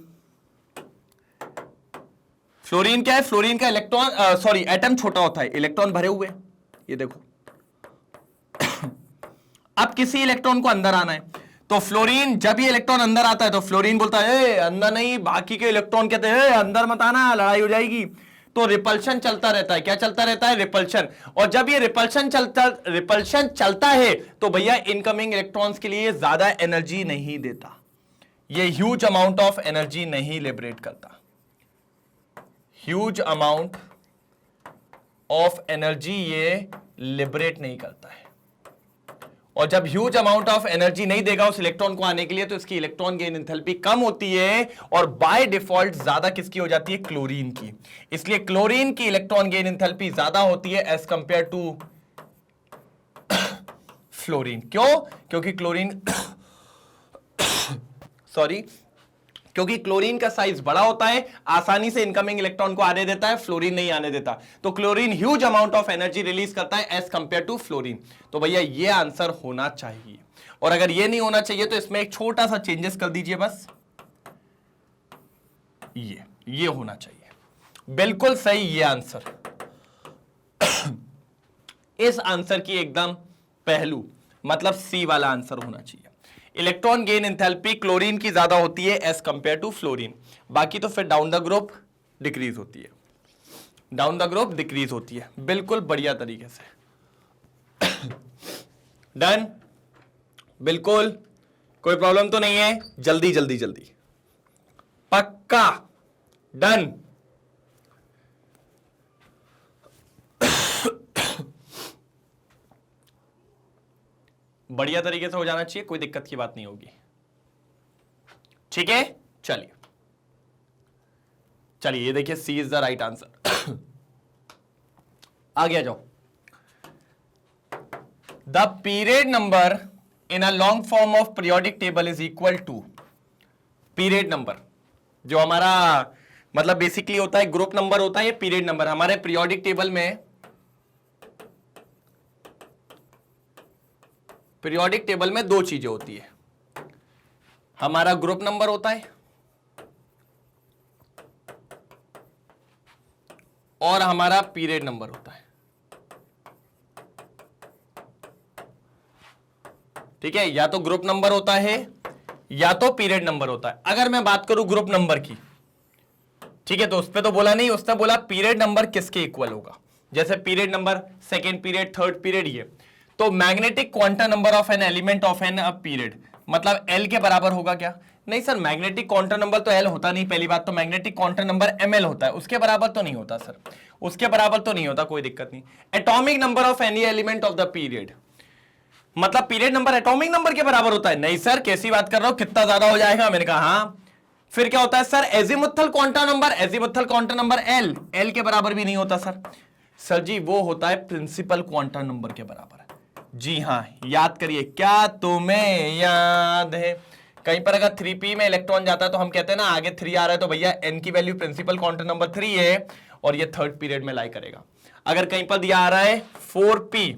फ्लोरीन क्या है, फ्लोरीन का इलेक्ट्रॉन सॉरी एटम छोटा होता है, इलेक्ट्रॉन भरे हुए, ये देखो। अब किसी इलेक्ट्रॉन को अंदर आना है, तो फ्लोरीन जब ये इलेक्ट्रॉन अंदर आता है तो फ्लोरीन बोलता है अंदर नहीं, बाकी के इलेक्ट्रॉन कहते हैं अंदर मत आना, लड़ाई हो जाएगी। तो रिपल्शन चलता रहता है। क्या चलता रहता है? रिपल्शन। और जब ये रिपल्शन चलता है तो भैया इनकमिंग इलेक्ट्रॉन्स के लिए ज्यादा एनर्जी नहीं देता, ये ह्यूज अमाउंट ऑफ एनर्जी नहीं लिबरेट करता, ह्यूज अमाउंट ऑफ एनर्जी ये लिबरेट नहीं करता है, और जब ह्यूज अमाउंट ऑफ एनर्जी नहीं देगा उस इलेक्ट्रॉन को आने के लिए, तो इसकी इलेक्ट्रॉन गेन एंथैल्पी कम होती है, और बाय डिफॉल्ट ज्यादा किसकी हो जाती है, क्लोरीन की। इसलिए क्लोरीन की इलेक्ट्रॉन गेन एंथैल्पी ज्यादा होती है एज कंपेयर टू फ्लोरीन। क्यों? क्योंकि क्लोरीन सॉरी क्योंकि क्लोरीन का साइज बड़ा होता है, आसानी से इनकमिंग इलेक्ट्रॉन को आने देता है, फ्लोरीन नहीं आने देता। तो chlorine huge amount of energy release करता है एज कंपेयर टू फ्लोरीन। तो भैया ये आंसर होना चाहिए, और अगर ये नहीं होना चाहिए तो इसमें एक छोटा सा चेंजेस कर दीजिए बस, ये होना चाहिए। बिल्कुल सही ये आंसर इस आंसर की एकदम पहलू मतलब सी वाला आंसर होना चाहिए। इलेक्ट्रॉन गेन एंथैल्पी क्लोरीन की ज्यादा होती है एज कंपेयर टू फ्लोरीन, बाकी तो फिर डाउन द ग्रुप डिक्रीज होती है, डाउन द ग्रुप डिक्रीज होती है। बिल्कुल बढ़िया तरीके से डन, बिल्कुल कोई प्रॉब्लम तो नहीं है, जल्दी जल्दी जल्दी, पक्का डन। बढ़िया तरीके से हो जाना चाहिए, कोई दिक्कत की बात नहीं होगी। ठीक है, चलिए चलिए, ये देखिए C is the right answer. आगे आ जाओ। The period number in a long form of periodic table is equal to, period number जो हमारा मतलब बेसिकली होता है ग्रुप नंबर होता है, ये पीरियड नंबर हमारे पीरियोडिक टेबल में, पीरियोडिक टेबल में दो चीजें होती है, हमारा ग्रुप नंबर होता है और हमारा पीरियड नंबर होता है। ठीक है, या तो ग्रुप नंबर होता है या तो पीरियड नंबर होता है। अगर मैं बात करूं ग्रुप नंबर की, ठीक है, तो उस पर तो बोला नहीं, उसने बोला पीरियड नंबर किसके इक्वल होगा। जैसे period number second period, third period, ये तो magnetic quantum number of an element of an period मतलब एल के बराबर होगा क्या? नहीं सर, मैग्नेटिक क्वांटम नंबर तो एल होता नहीं, पहली बात तो मैग्नेटिक क्वांटम नंबर एमएल होता है, उसके बराबर तो नहीं होता सर, उसके बराबर तो नहीं होता, कोई दिक्कत नहीं। Atomic number of any element of the period मतलब पीरियड नंबर एटॉमिक नंबर के बराबर होता है। नहीं सर, कैसी बात कर रहे हो, कितना ज्यादा हो जाएगा? मैंने कहा हाँ। फिर क्या होता है sir, azimuthal quantum number, azimuthal quantum number L, L के बराबर भी नहीं होता सर। सर जी वो होता है प्रिंसिपल क्वांटम नंबर के बराबर। जी हाँ, याद करिए, क्या तुम्हें याद है कहीं पर अगर 3p में इलेक्ट्रॉन जाता है तो हम कहते हैं ना आगे 3 आ रहा है तो भैया n की वैल्यू प्रिंसिपल क्वांटम नंबर 3 है और ये थर्ड पीरियड में लाई करेगा। अगर कहीं पर दिया आ रहा है 4p,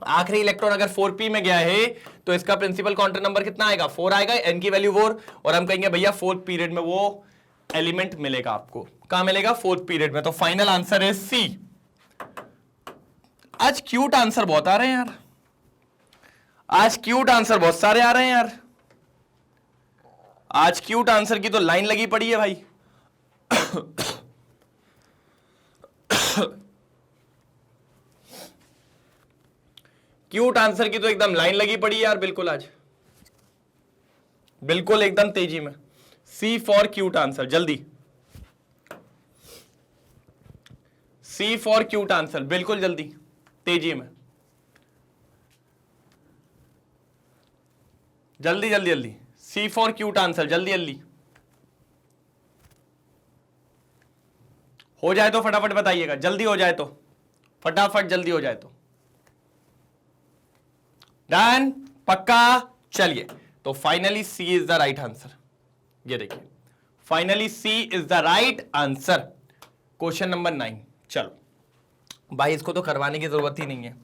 आखिरी इलेक्ट्रॉन अगर 4p में गया है तो इसका प्रिंसिपल क्वांटम नंबर कितना आएगा? 4 आएगा, n की वैल्यू 4, और हम कहेंगे भैया फोर्थ पीरियड में वो एलिमेंट मिलेगा आपको। कहां मिलेगा? फोर्थ पीरियड में। तो फाइनल आंसर है सी। आज क्यूट आंसर बहुत आ रहे हैं यार, आज क्यूट आंसर बहुत सारे आ रहे हैं यार, आज क्यूट आंसर की तो लाइन लगी पड़ी है भाई। क्यूट आंसर की तो एकदम लाइन लगी पड़ी है यार, बिल्कुल आज बिल्कुल एकदम तेजी में। सी फॉर क्यूट आंसर, जल्दी सी फॉर क्यूट आंसर, बिल्कुल जल्दी तेजी में, जल्दी जल्दी जल्दी। सी फॉर क्यूट आंसर, जल्दी जल्दी हो जाए तो फटाफट बताइएगा, जल्दी हो जाए तो फटाफट, जल्दी हो जाए तो। डन, पक्का? चलिए, तो finally C is the right answer. ये देखिए, finally C is the right answer. Question number 9। चलो भाई, इसको तो करवाने की जरूरत ही नहीं है।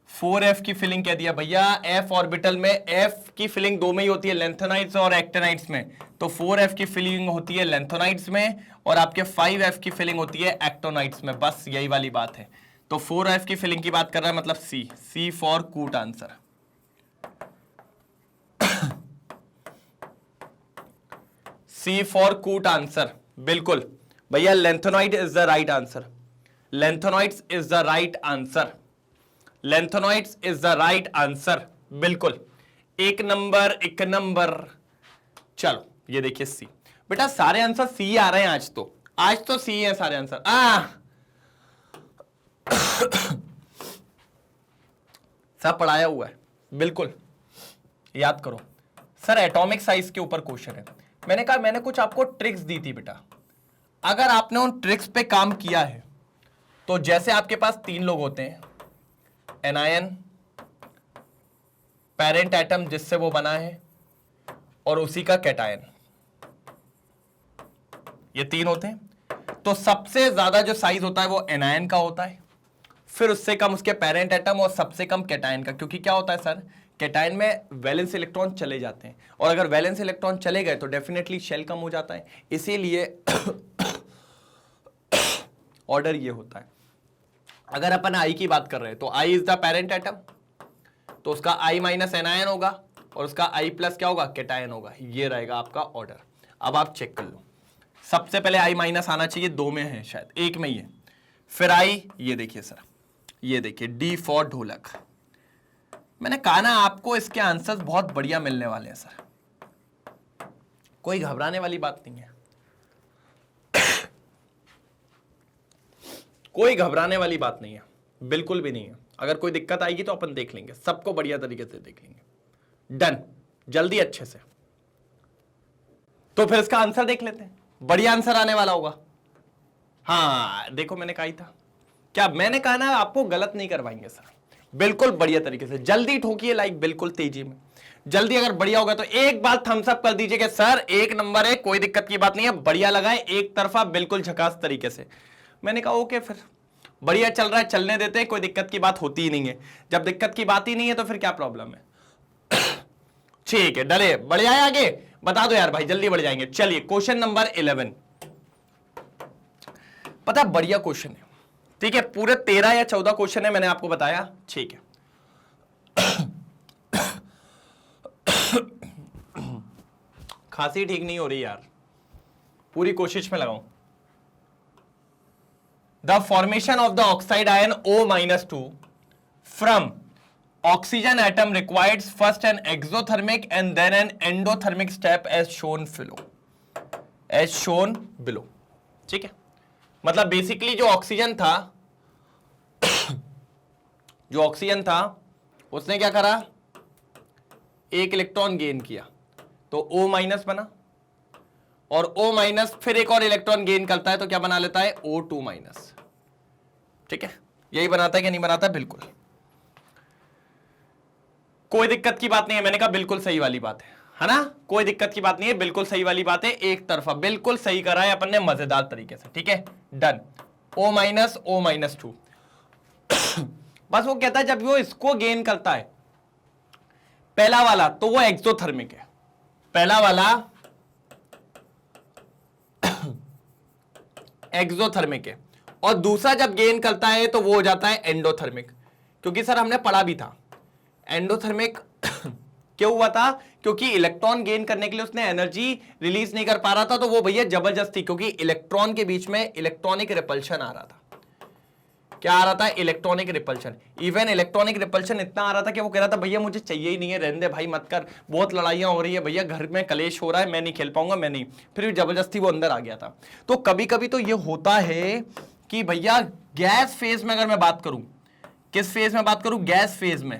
4f की फिलिंग कह दिया भैया, f ऑर्बिटल में f की फिलिंग दो में ही होती है, लेंथोनाइट्स और एक्टिनाइट्स में। तो 4f की फिलिंग होती है लेंथोनाइट्स में और आपके 5f की फिलिंग होती है एक्टोनाइट्स में, बस यही वाली बात है। तो 4f की फिलिंग की बात कर रहा है, मतलब C, C for cute answer. C for cute answer, बिल्कुल भैया, lanthanoid is the right answer, lanthanoids is the right answer, lanthanoids is the right answer, बिल्कुल एक नंबर एक नंबर। चलो ये देखिए सी, बेटा सारे आंसर सी आ रहे हैं आज तो सी है सारे आंसर। सब पढ़ाया हुआ है, बिल्कुल याद करो। सर एटॉमिक साइज के ऊपर क्वेश्चन है। मैंने कहा मैंने कुछ आपको ट्रिक्स दी थी बेटा, अगर आपने उन ट्रिक्स पे काम किया है तो जैसे आपके पास 3 लोग होते हैं, एनायन, पेरेंट एटम जिससे वो बना है, और उसी का कैटायन, ये 3 होते हैं। तो सबसे ज्यादा जो साइज होता है वो एनायन का होता है, फिर उससे कम उसके पेरेंट एटम, और सबसे कम कैटायन का। क्योंकि क्या होता है सर, कैटायन में वैलेंस इलेक्ट्रॉन चले जाते हैं, और अगर वैलेंस इलेक्ट्रॉन चले गए तो डेफिनेटली शेल कम हो जाता है, इसीलिए ऑर्डर ये होता है। अगर अपन आई की बात कर रहे हैं तो I is the parent atom, तो उसका आई माइनस एनायन होगा, और उसका आई प्लस क्या होगा, कैटायन होगा। ये रहेगा आपका ऑर्डर। अब आप चेक कर लो, सबसे पहले आई माइनस आना चाहिए, 2 में है शायद, 1 में ही है। फिर आई, ये देखिए सर, ये देखिए डी फॉर ढोलक। मैंने कहा ना आपको इसके आंसर्स बहुत बढ़िया मिलने वाले हैं सर, कोई घबराने वाली बात नहीं है, कोई घबराने वाली बात नहीं है, बिल्कुल भी नहीं है। अगर कोई दिक्कत आएगी तो अपन देख लेंगे, सबको बढ़िया तरीके से देख लेंगे। डन, जल्दी अच्छे से। तो फिर इसका आंसर देख लेते हैं, बढ़िया आंसर आने वाला होगा। हाँ देखो मैंने कहा ही था, क्या मैंने कहा ना आपको गलत नहीं करवाएंगे सर, बिल्कुल बढ़िया तरीके से। जल्दी ठोकिए लाइक, बिल्कुल तेजी में, जल्दी। अगर बढ़िया होगा तो एक बार थम्स अप कर दीजिए कि सर 1 नंबर है, कोई दिक्कत की बात नहीं है, बढ़िया लगा है, एक तरफा बिल्कुल झकास तरीके से। मैंने कहा ओके, फिर बढ़िया चल रहा है, चलने देते हैं, कोई दिक्कत की बात होती ही नहीं है। जब दिक्कत की बात ही नहीं है तो फिर क्या प्रॉब्लम है। ठीक है, डले, बढ़िया है, आगे बता दो यार भाई, जल्दी बढ़ जाएंगे। चलिए क्वेश्चन नंबर 11, पता है बढ़िया क्वेश्चन है, ठीक है, पूरे 13 या 14 क्वेश्चन है, मैंने आपको बताया, ठीक है। खांसी ठीक नहीं हो रही यार, पूरी कोशिश में लगाऊं। The formation of the oxide ion O-2 from oxygen atom requires first an exothermic and then an endothermic step as shown below, ठीक है। मतलब बेसिकली जो ऑक्सीजन था उसने क्या करा, एक इलेक्ट्रॉन गेन किया तो O माइनस बना, और O माइनस फिर एक और इलेक्ट्रॉन गेन करता है तो क्या बना लेता है, O2 माइनस, ठीक है। यही बनाता है कि नहीं बनाता, बिल्कुल कोई दिक्कत की बात नहीं है। मैंने कहा बिल्कुल सही वाली बात है ना, कोई दिक्कत की बात नहीं है, बिल्कुल सही वाली बात है, एक तरफा बिल्कुल सही करा है अपन ने मजेदार तरीके से, ठीक है। डन, O-2 बस वो कहता है जब वो इसको गेन करता है पहला वाला तो वो एक्सोथर्मिक है, पहला वाला एक्सोथर्मिक है, और दूसरा जब गेन करता है तो वो हो जाता है एंडोथर्मिक। क्योंकि सर हमने पढ़ा भी था एंडोथर्मिक क्यों हुआ था, क्योंकि इलेक्ट्रॉन गेन करने के लिए उसने एनर्जी रिलीज नहीं कर पा रहा था, तो वो भैया जबरदस्ती, क्योंकि इलेक्ट्रॉन के बीच में इलेक्ट्रॉनिक रिपल्शन आ रहा था। क्या आ रहा था, electronic repulsion. Even electronic repulsion इतना आ रहा था कि वो कह रहा था भैया मुझे चाहिए ही नहीं है, रहने दे भाई, मत कर, बहुत लड़ाइयां हो रही है भैया, घर में कलेश हो रहा है, मैं नहीं खेल पाऊंगा, मैं नहीं। फिर जबरदस्ती वो अंदर आ गया था। तो कभी कभी तो ये होता है कि भैया गैस फेज में, अगर मैं बात करूं, किस फेज में बात करूं, गैस फेज में,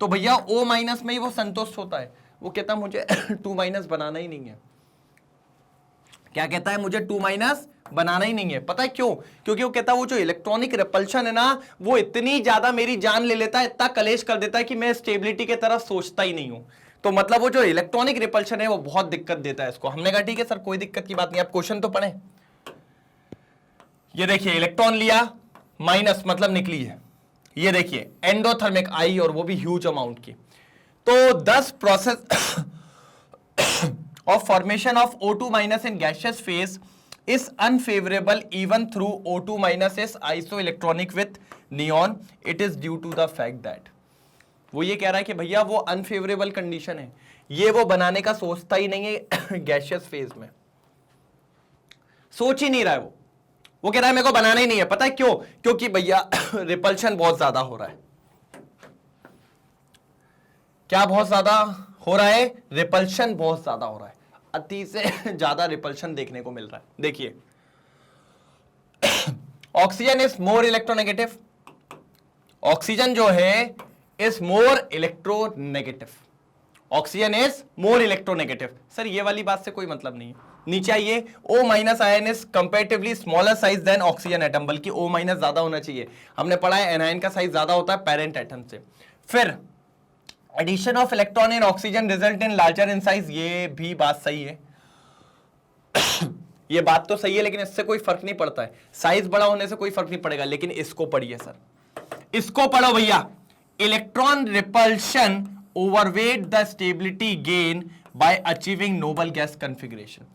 तो भैया O माइनस में ही वो संतुष्ट होता है, वो कहता है मुझे 2 माइनस बनाना ही नहीं है। क्या कहता है, मुझे 2 माइनस बनाना ही नहीं है। पता है क्यों, क्योंकि वो कहता है वो जो इलेक्ट्रॉनिक रिपल्शन है ना, वो इतनी ज्यादा मेरी जान ले लेता है, इतना कलेश कर देता है कि मैं स्टेबिलिटी की तरफ सोचता ही नहीं हूं। तो मतलब वो जो इलेक्ट्रॉनिक रिपल्शन है वो बहुत दिक्कत देता है इसको। हमने कहा ठीक है सर, कोई दिक्कत की बात नहीं, आप क्वेश्चन तो पढ़े। ये देखिए इलेक्ट्रॉन लिया, माइनस मतलब निकली है, ये देखिए एंडोथर्मिक आई, और वो भी ह्यूज अमाउंट की। तो 10 process of formation of O2 minus in gaseous phase is unfavourable even through O2 minus is isoelectronic with neon, it is due to the fact that, वो ये कह रहा है कि भैया वो अनफेवरेबल कंडीशन है, ये वो बनाने का सोचता ही नहीं है गैसियस फेज में, सोच ही नहीं रहा है वो कह रहा है मेरे को बनाना ही नहीं है। पता है क्यों, क्योंकि भैया रिपल्शन बहुत ज्यादा हो रहा है। क्या बहुत ज्यादा हो रहा है, रिपल्शन बहुत ज्यादा हो रहा है, अति से ज्यादा रिपल्शन देखने को मिल रहा है। देखिए oxygen is more electronegative, oxygen जो है is more electronegative, oxygen is more electronegative. Sir ये वाली बात से कोई मतलब नहीं है। नीचे आइए, O minus ion is comparatively smaller size than oxygen atom, बल्कि O माइनस ज्यादा होना चाहिए। हमने पढ़ा है एनायन का साइज ज्यादा होता है पेरेंट एटम से। फिर addition of electron in oxygen result in larger in size, ये भी बात सही है। ये बात तो सही है, लेकिन इससे कोई फर्क नहीं पड़ता है, साइज बड़ा होने से कोई फर्क नहीं पड़ेगा। लेकिन इसको पढ़िए सर, इसको पढ़ो भैया, electron repulsion overweight the stability gain by achieving noble gas configuration.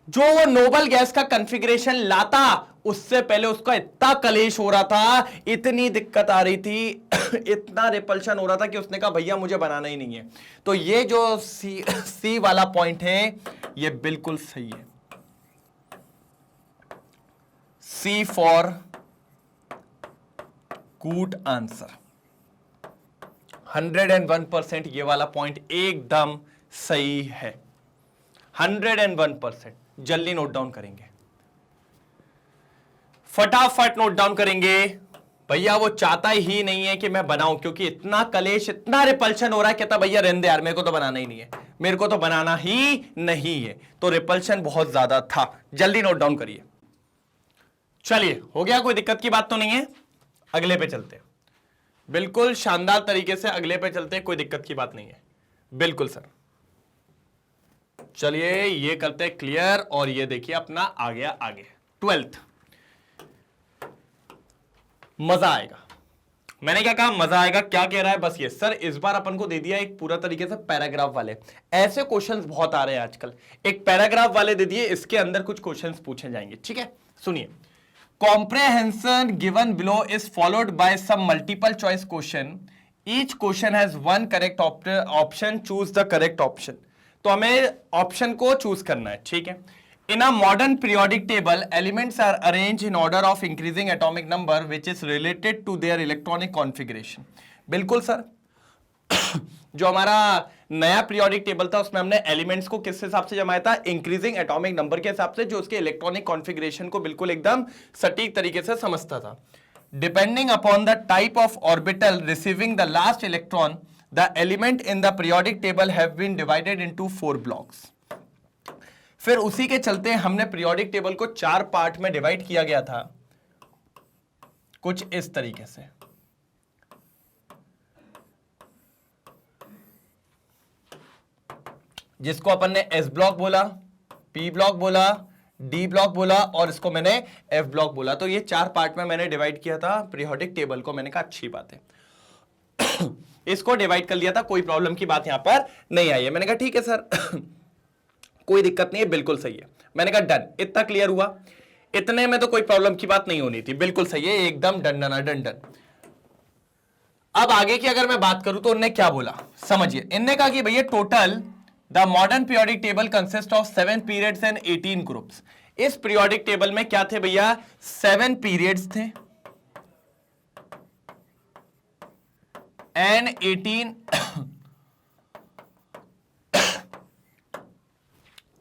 जो वो नोबल गैस का कॉन्फ़िगरेशन लाता, उससे पहले उसका इतना कलेश हो रहा था, इतनी दिक्कत आ रही थी, इतना रिपल्शन हो रहा था कि उसने कहा भैया मुझे बनाना ही नहीं है। तो ये जो सी वाला पॉइंट है ये बिल्कुल सही है। सी फॉर गुड आंसर, 101% ये वाला पॉइंट एकदम सही है, 101%। जल्दी नोट डाउन करेंगे, फटाफट नोट डाउन करेंगे। भैया वो चाहता ही नहीं है कि मैं बनाऊं, क्योंकि इतना कलेश, इतना रिपल्शन हो रहा है। कहता भैया रहने दे यार, मेरे को तो बनाना ही नहीं है, मेरे को तो बनाना ही नहीं है। तो रिपल्शन बहुत ज्यादा था। जल्दी नोट डाउन करिए। चलिए हो गया, कोई दिक्कत की बात तो नहीं है। अगले पे चलते हैं, बिल्कुल शानदार तरीके से अगले पे चलते हैं, कोई दिक्कत की बात नहीं है। बिल्कुल सर, चलिए ये करते हैं क्लियर, और ये देखिए अपना आ गया आगे 12th। मजा आएगा, मैंने क्या कहा, मजा आएगा। क्या कह रहा है, बस ये सर इस बार अपन को दे दिया एक पूरा तरीके से पैराग्राफ वाले। ऐसे क्वेश्चंस बहुत आ रहे हैं आजकल, एक पैराग्राफ वाले दे दिए, इसके अंदर कुछ क्वेश्चंस पूछे जाएंगे। ठीक है, सुनिए। Comprehension given below is followed by some multiple choice question. Each question has one correct option. Choose the correct option. तो हमें ऑप्शन को चूज करना है। ठीक है। In a modern periodic table, elements are arranged in order of increasing atomic number, which is related to their electronic configuration. बिल्कुल sir. जो हमारा नया पीरियोडिक टेबल था उसमें हमने एलिमेंट्स को किस हिसाब से जमाया था, इंक्रीजिंग एटॉमिक नंबर के हिसाब से, जो उसके इलेक्ट्रॉनिक कॉन्फ़िगरेशन को बिल्कुल एकदम सटीक तरीके से समझता था। Depending upon the type of orbital receiving the last electron, the element in the periodic table have been divided into 4 blocks. फिर उसी के चलते हमने पीरियोडिक टेबल को 4 पार्ट में डिवाइड किया गया था, कुछ इस तरीके से। जिसको अपन ने एस ब्लॉक बोला, पी ब्लॉक बोला, डी ब्लॉक बोला, और इसको मैंने एफ ब्लॉक बोला। तो ये 4 पार्ट में मैंने डिवाइड किया था पीरियोडिक टेबल को। मैंने कहा अच्छी बात है, इसको डिवाइड कर लिया था, कोई प्रॉब्लम की बात यहां पर नहीं आई है। मैंने कहा ठीक है सर, कोई दिक्कत नहीं है, बिल्कुल सही है। मैंने कहा डन, इतना क्लियर हुआ, इतने में तो कोई प्रॉब्लम की बात नहीं होनी थी, बिल्कुल सही है, एकदम डन डन डन डन। अब आगे की अगर मैं बात करूं तो उन्होंने क्या बोला, समझिए। इनने कहा कि भैया total the modern periodic table consist of 7 periods and 18 groups. इस पीरियोडिक टेबल में क्या थे भैया, 7 पीरियड्स थे एंड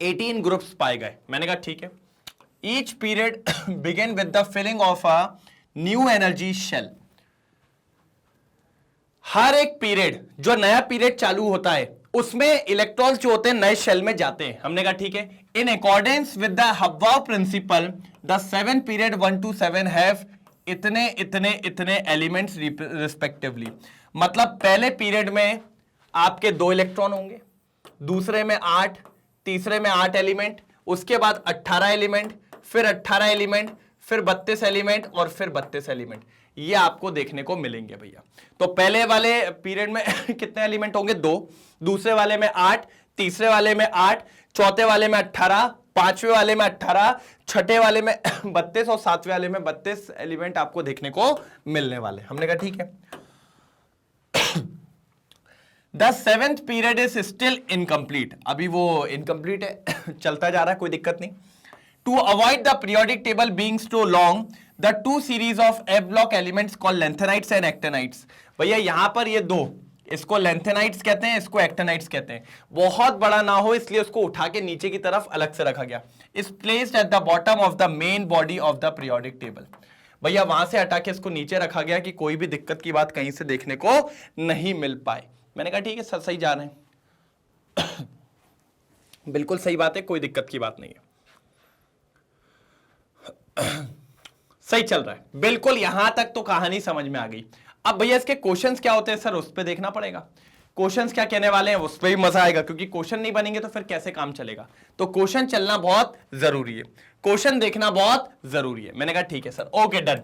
18 ग्रुप्स पाए गए। मैंने कहा ठीक है। Each period begin with the filling of a new energy shell. हर एक पीरियड, जो नया पीरियड चालू होता है, उसमें इलेक्ट्रॉन्स जो होते हैं नए शेल में जाते हैं। हमने कहा ठीक है। In accordance with the Aufbau principle, the 7 period 1 to 7 have इतने इतने इतने एलिमेंट्स रिस्पेक्टिवली। मतलब पहले पीरियड में आपके 2 इलेक्ट्रॉन होंगे, दूसरे में 8, तीसरे में 8 एलिमेंट, उसके बाद 18 एलिमेंट, फिर 18 एलिमेंट, फिर 32 एलिमेंट, और फिर 32 एलिमेंट। ये आपको देखने को मिलेंगे भैया। तो पहले वाले पीरियड में कितने एलिमेंट होंगे, 2, दूसरे वाले में 8, तीसरे वाले में 8, चौथे वाले में 18, पांचवें वाले में 18, छठे वाले में 32 और सातवें वाले में 32 एलिमेंट आपको देखने को मिलने वाले। हमने कहा ठीक है। The 7th period is still incomplete. अभी वो इनकम्प्लीट है, चलता जा रहा है, कोई दिक्कत नहीं। To avoid the periodic table being too long, the 2 series of F block elements called lanthanides and actinides. भैया यहां पर ये 2, इसको लेंथेनाइट्स कहते हैं, इसको एक्टेनाइट्स कहते हैं। बहुत बड़ा ना हो इसलिए उसको उठा के नीचे की तरफ अलग से रखा गया। Is placed at the bottom of the main body of the periodic table. भैया वहां से हटा के इसको नीचे रखा गया कि कोई भी दिक्कत की बात कहीं से देखने को नहीं मिल पाए। मैंने कहा ठीक है सर, सही जा रहे हैं। बिल्कुल सही बात है, कोई दिक्कत की बात नहीं है, सही चल रहा है बिल्कुल। यहां तक तो कहानी समझ में आ गई। अब भैया इसके क्वेश्चंस क्या होते हैं सर, उस पर देखना पड़ेगा। क्वेश्चंस क्या कहने वाले हैं उस पर भी मजा आएगा, क्योंकि क्वेश्चन नहीं बनेंगे तो फिर कैसे काम चलेगा। तो क्वेश्चन चलना बहुत जरूरी है, क्वेश्चन देखना बहुत जरूरी है। मैंने कहा ठीक है सर, ओके डन।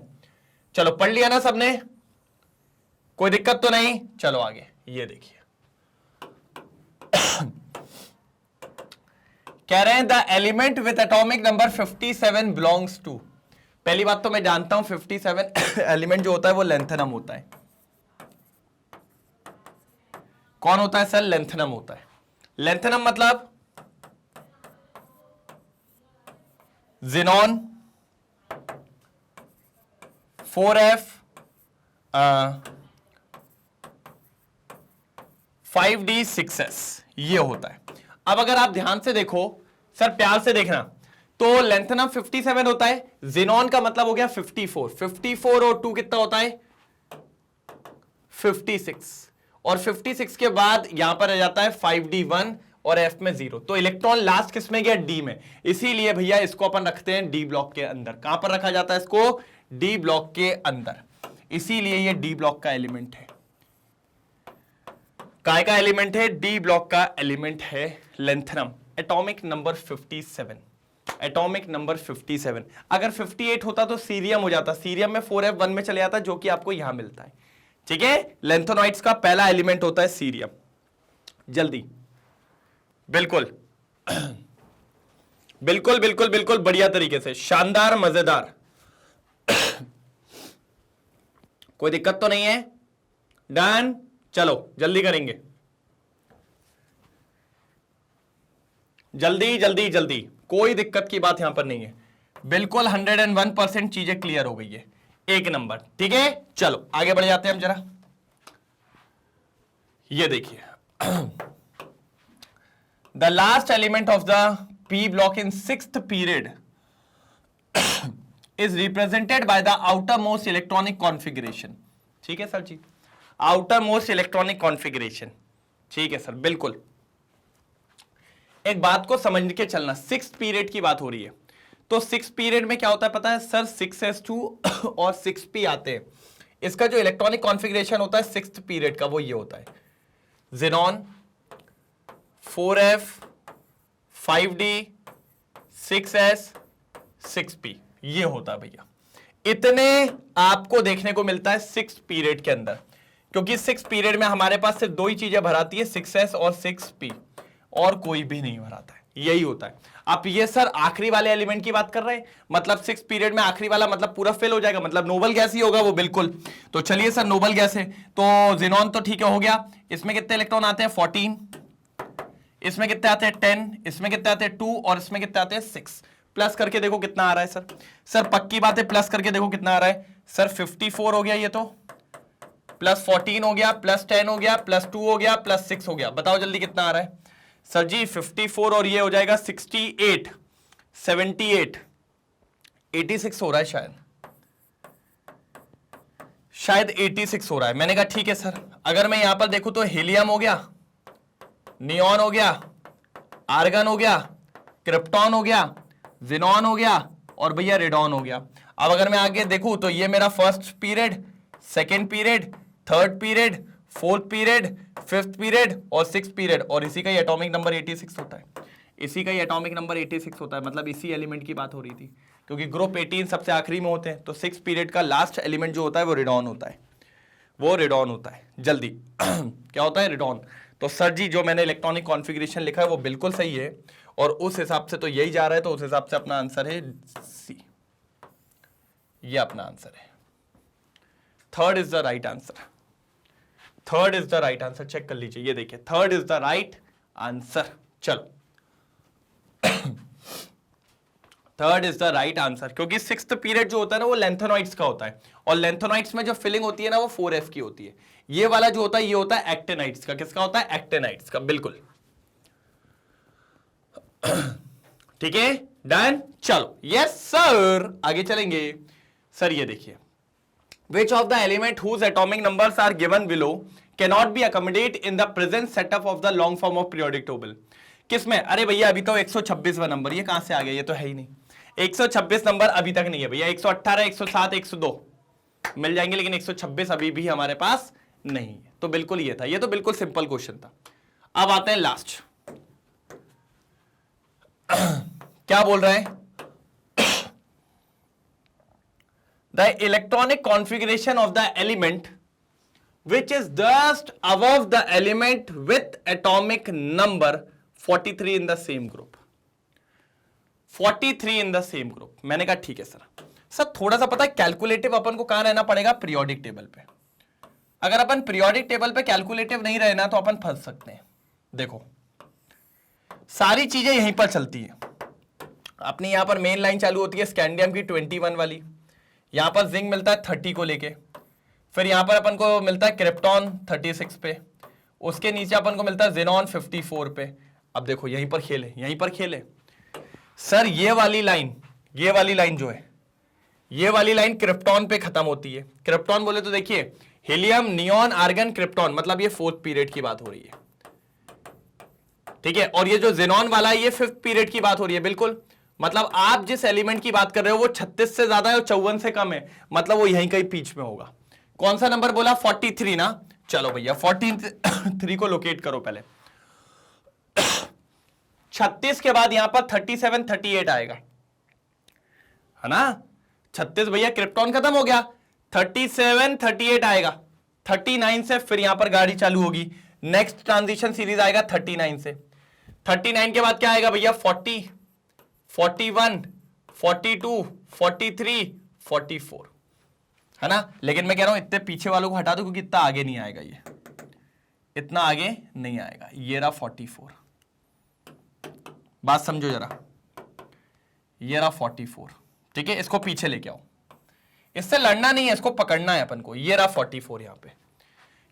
चलो पढ़ लिया ना सबने, कोई दिक्कत तो नहीं। चलो आगे, ये देखिए कह रहे हैं the element with atomic number 57 belongs to. पहली बात तो मैं जानता हूं 57 एलिमेंट जो होता है वो लेंथेनम होता है। कौन होता है सर? लेंथेनम होता है। लेंथेनम मतलब ज़ीनॉन, 4f 5d 6s, ये होता है। अब अगर आप ध्यान से देखो सर, प्यार से देखना, तो लेंथेनम 57 होता है, ज़ीनॉन का मतलब हो गया 54। 54 और 2 कितना होता है? 56। और 56 के बाद यहां पर आ जाता है 5d 1 और f में 0। तो इलेक्ट्रॉन लास्ट किस में गया? d में। इसीलिए भैया इसको अपन रखते हैं d ब्लॉक के अंदर। कहां पर रखा जाता है इसको? d ब्लॉक के अंदर। इसीलिए ये d ब्लॉक का एलिमेंट है। काय का एलिमेंट है? d ब्लॉक का एलिमेंट है lanthanum. Atomic number 57, atomic number 57। अगर 58 होता तो सीरियम हो जाता, सीरियम में 4f 1 में चले जाता, जो कि आपको यहां मिलता है। ठीक है, लेंथेनॉइड्स का पहला एलिमेंट होता है सीरियम। जल्दी, बिल्कुल बिल्कुल बिल्कुल बिल्कुल बढ़िया तरीके से, शानदार, मजेदार। कोई दिक्कत तो नहीं है? डन। चलो जल्दी करेंगे, जल्दी जल्दी जल्दी, कोई दिक्कत की बात यहां पर नहीं है। बिल्कुल 101% चीजें क्लियर हो गई है, एक नंबर। ठीक है, चलो आगे बढ़ जाते हैं हम जरा। ये देखिए the last element of the p block in 6th period is represented by the outer most electronic configuration. ठीक है सर जी, आउटर मोस्ट इलेक्ट्रॉनिक कॉन्फ़िगरेशन। ठीक है सर, बिल्कुल। एक बात को समझ के चलना, 6th पीरियड की बात हो रही है, तो 6th पीरियड में क्या होता है पता है सर? 6s2 और 6p आते हैं। इसका जो इलेक्ट्रॉनिक कॉन्फ़िगरेशन होता है 6th पीरियड का, वो ये होता है, xenon, 4f 5d 6s 6p, ये होता है भैया। इतने आपको देखने को मिलता है 6th पीरियड के अंदर, क्योंकि 6th पीरियड में हमारे पास सिर्फ दो ही चीजें भराती है, 6s और 6p, और कोई भी नहीं भराता है, यही होता है। आप ये सर आखिरी वाले एलिमेंट की बात कर रहे हैं, मतलब 6th पीरियड में आखिरी वाला मतलब पूरा फेल हो जाएगा, मतलब नोबल गैस ही होगा वो, बिल्कुल। तो चलिए सर, नोबल गैस है तो ज़ीनॉन तो ठीक है, हो गया। इसमें कितने इलेक्ट्रॉन आते हैं? 14। इसमें कितने आते हैं? 10। इसमें कितने आते हैं? 2। और इसमें कितने आते हैं? 6। प्लस करके देखो कितना आ रहा है सर। सर पक्की बात है, प्लस करके देखो कितना आ रहा है सर। 54 हो गया ये तो, प्लस 14 हो गया, प्लस 10 हो गया, प्लस 2 हो गया, प्लस 6 हो गया। बताओ जल्दी कितना आ रहा है सर जी? 54 और ये हो जाएगा 68, 78, 86 हो रहा है शायद, शायद 86 हो रहा है। मैंने कहा ठीक है सर। अगर मैं यहां पर देखूं तो हीलियम हो गया, नियॉन हो गया, आर्गन हो गया, क्रिप्टॉन हो गया, ज़ीनॉन हो गया, और भैया रेडॉन हो गया। अब अगर मैं आगे देखूं तो ये मेरा first period, second period, third period, fourth period, fifth period और 6th पीरियड, और इसी का ही एटॉमिक नंबर 86 होता है। इसी का ही एटॉमिक नंबर 86 होता है, मतलब इसी एलिमेंट की बात हो रही थी, क्योंकि ग्रुप 18 सबसे आखिरी में होते हैं। तो 6th पीरियड का लास्ट एलिमेंट जो होता है वो रेडॉन होता है, वो रेडॉन होता है। जल्दी क्या होता है? रेडॉन। तो सर जी जो मैंने इलेक्ट्रॉनिक कॉन्फ़िगरेशन लिखा है वो बिल्कुल सही है, और उस हिसाब से तो यही जा रहा है, तो उस हिसाब से अपना आंसर है सी, ये अपना आंसर है। Third is the right answer, third is the right answer. Check कर लीजिए, ये देखिए, third is the right answer. चलो third is the right answer, क्योंकि 6th पीरियड जो होता है ना वो लेंथेनॉइड्स का होता है, और लेंथेनॉइड्स में जो फिलिंग होती है ना वो 4f की होती है। ये वाला जो होता है ये होता है एक्टेनाइड्स का। किसका होता है? एक्टेनाइड्स का, बिल्कुल। ठीक है, डन। चलो, यस सर, आगे चलेंगे। सर ये देखिए, which of the element whose atomic numbers are given below cannot be accommodate in the present setup of the long form of periodic table? किसमें? अरे भैया अभी तो 126वां नंबर, ये कहां से आ गया? ये तो है ही नहीं। 126 नंबर अभी तक नहीं है भैया। 118, 107, 102 मिल जाएंगे, लेकिन 126 अभी भी हमारे पास नहीं है। तो बिल्कुल ये था, ये तो बिल्कुल सिंपल क्वेश्चन था। अब आते हैं लास्ट, क्या बोल रहे हैं? The electronic configuration of the element which is just above the element with atomic number 43 in the same group. 43 in the same group. मैंने कहा ठीक है सर थोड़ा सा पता है कैलकुलेटिव अपन को कहां रहना पड़ेगा? पीरियोडिक टेबल पे। अगर अपन पीरियोडिक टेबल पे कैलकुलेटिव नहीं रहना तो अपन फंस सकते हैं। देखो सारी चीजें यहीं पर चलती है अपनी। यहां पर मेन लाइन चालू होती है स्कैंडियम की 21 वाली, यहां पर जिंक मिलता है 30 को लेके, फिर यहां पर अपन को मिलता है क्रिप्टॉन 36 पे, उसके नीचे अपन को मिलता है जेनॉन 54 पे। अब देखो यहीं पर खेले सर। ये वाली लाइन जो है, ये वाली लाइन क्रिप्टॉन पे खत्म होती है। क्रिप्टॉन बोले तो देखिए हीलियम, नियॉन, आर्गन, क्रिप्टॉन, मतलब ये 4th पीरियड की बात हो रही है, ठीक है। और ये जो जेनॉन वाला है ये 5th पीरियड की बात हो रही है। बिल्कुल, मतलब आप जिस एलिमेंट की बात कर रहे हो वो 36 से ज्यादा है और 54 से कम है, मतलब वो यहीं कहीं बीच में होगा। कौन सा नंबर बोला? 43 ना। चलो भैया 43 को लोकेट करो पहले। 36 के बाद यहां पर 37, 38 आएगा, है ना। 36 भैया क्रिप्टॉन खत्म हो गया, 37, 38 आएगा। 39 से फिर यहां पर गाड़ी चालू होगी, नेक्स्ट ट्रांजिशन सीरीज आएगा 39 से। 39 के बाद क्या आएगा भैया? 40, 41, 42, 43, 44, है ना। लेकिन मैं कह रहा हूं इतने पीछे वालों को हटा दो क्योंकि इतना आगे नहीं आएगा, ये इतना आगे नहीं आएगा। ये रहा 44, बात समझो जरा, ये रहा 44, ठीक है। इसको पीछे लेके आओ, इससे लड़ना नहीं है, इसको पकड़ना है अपन को। ये रहा 44 यहां पे,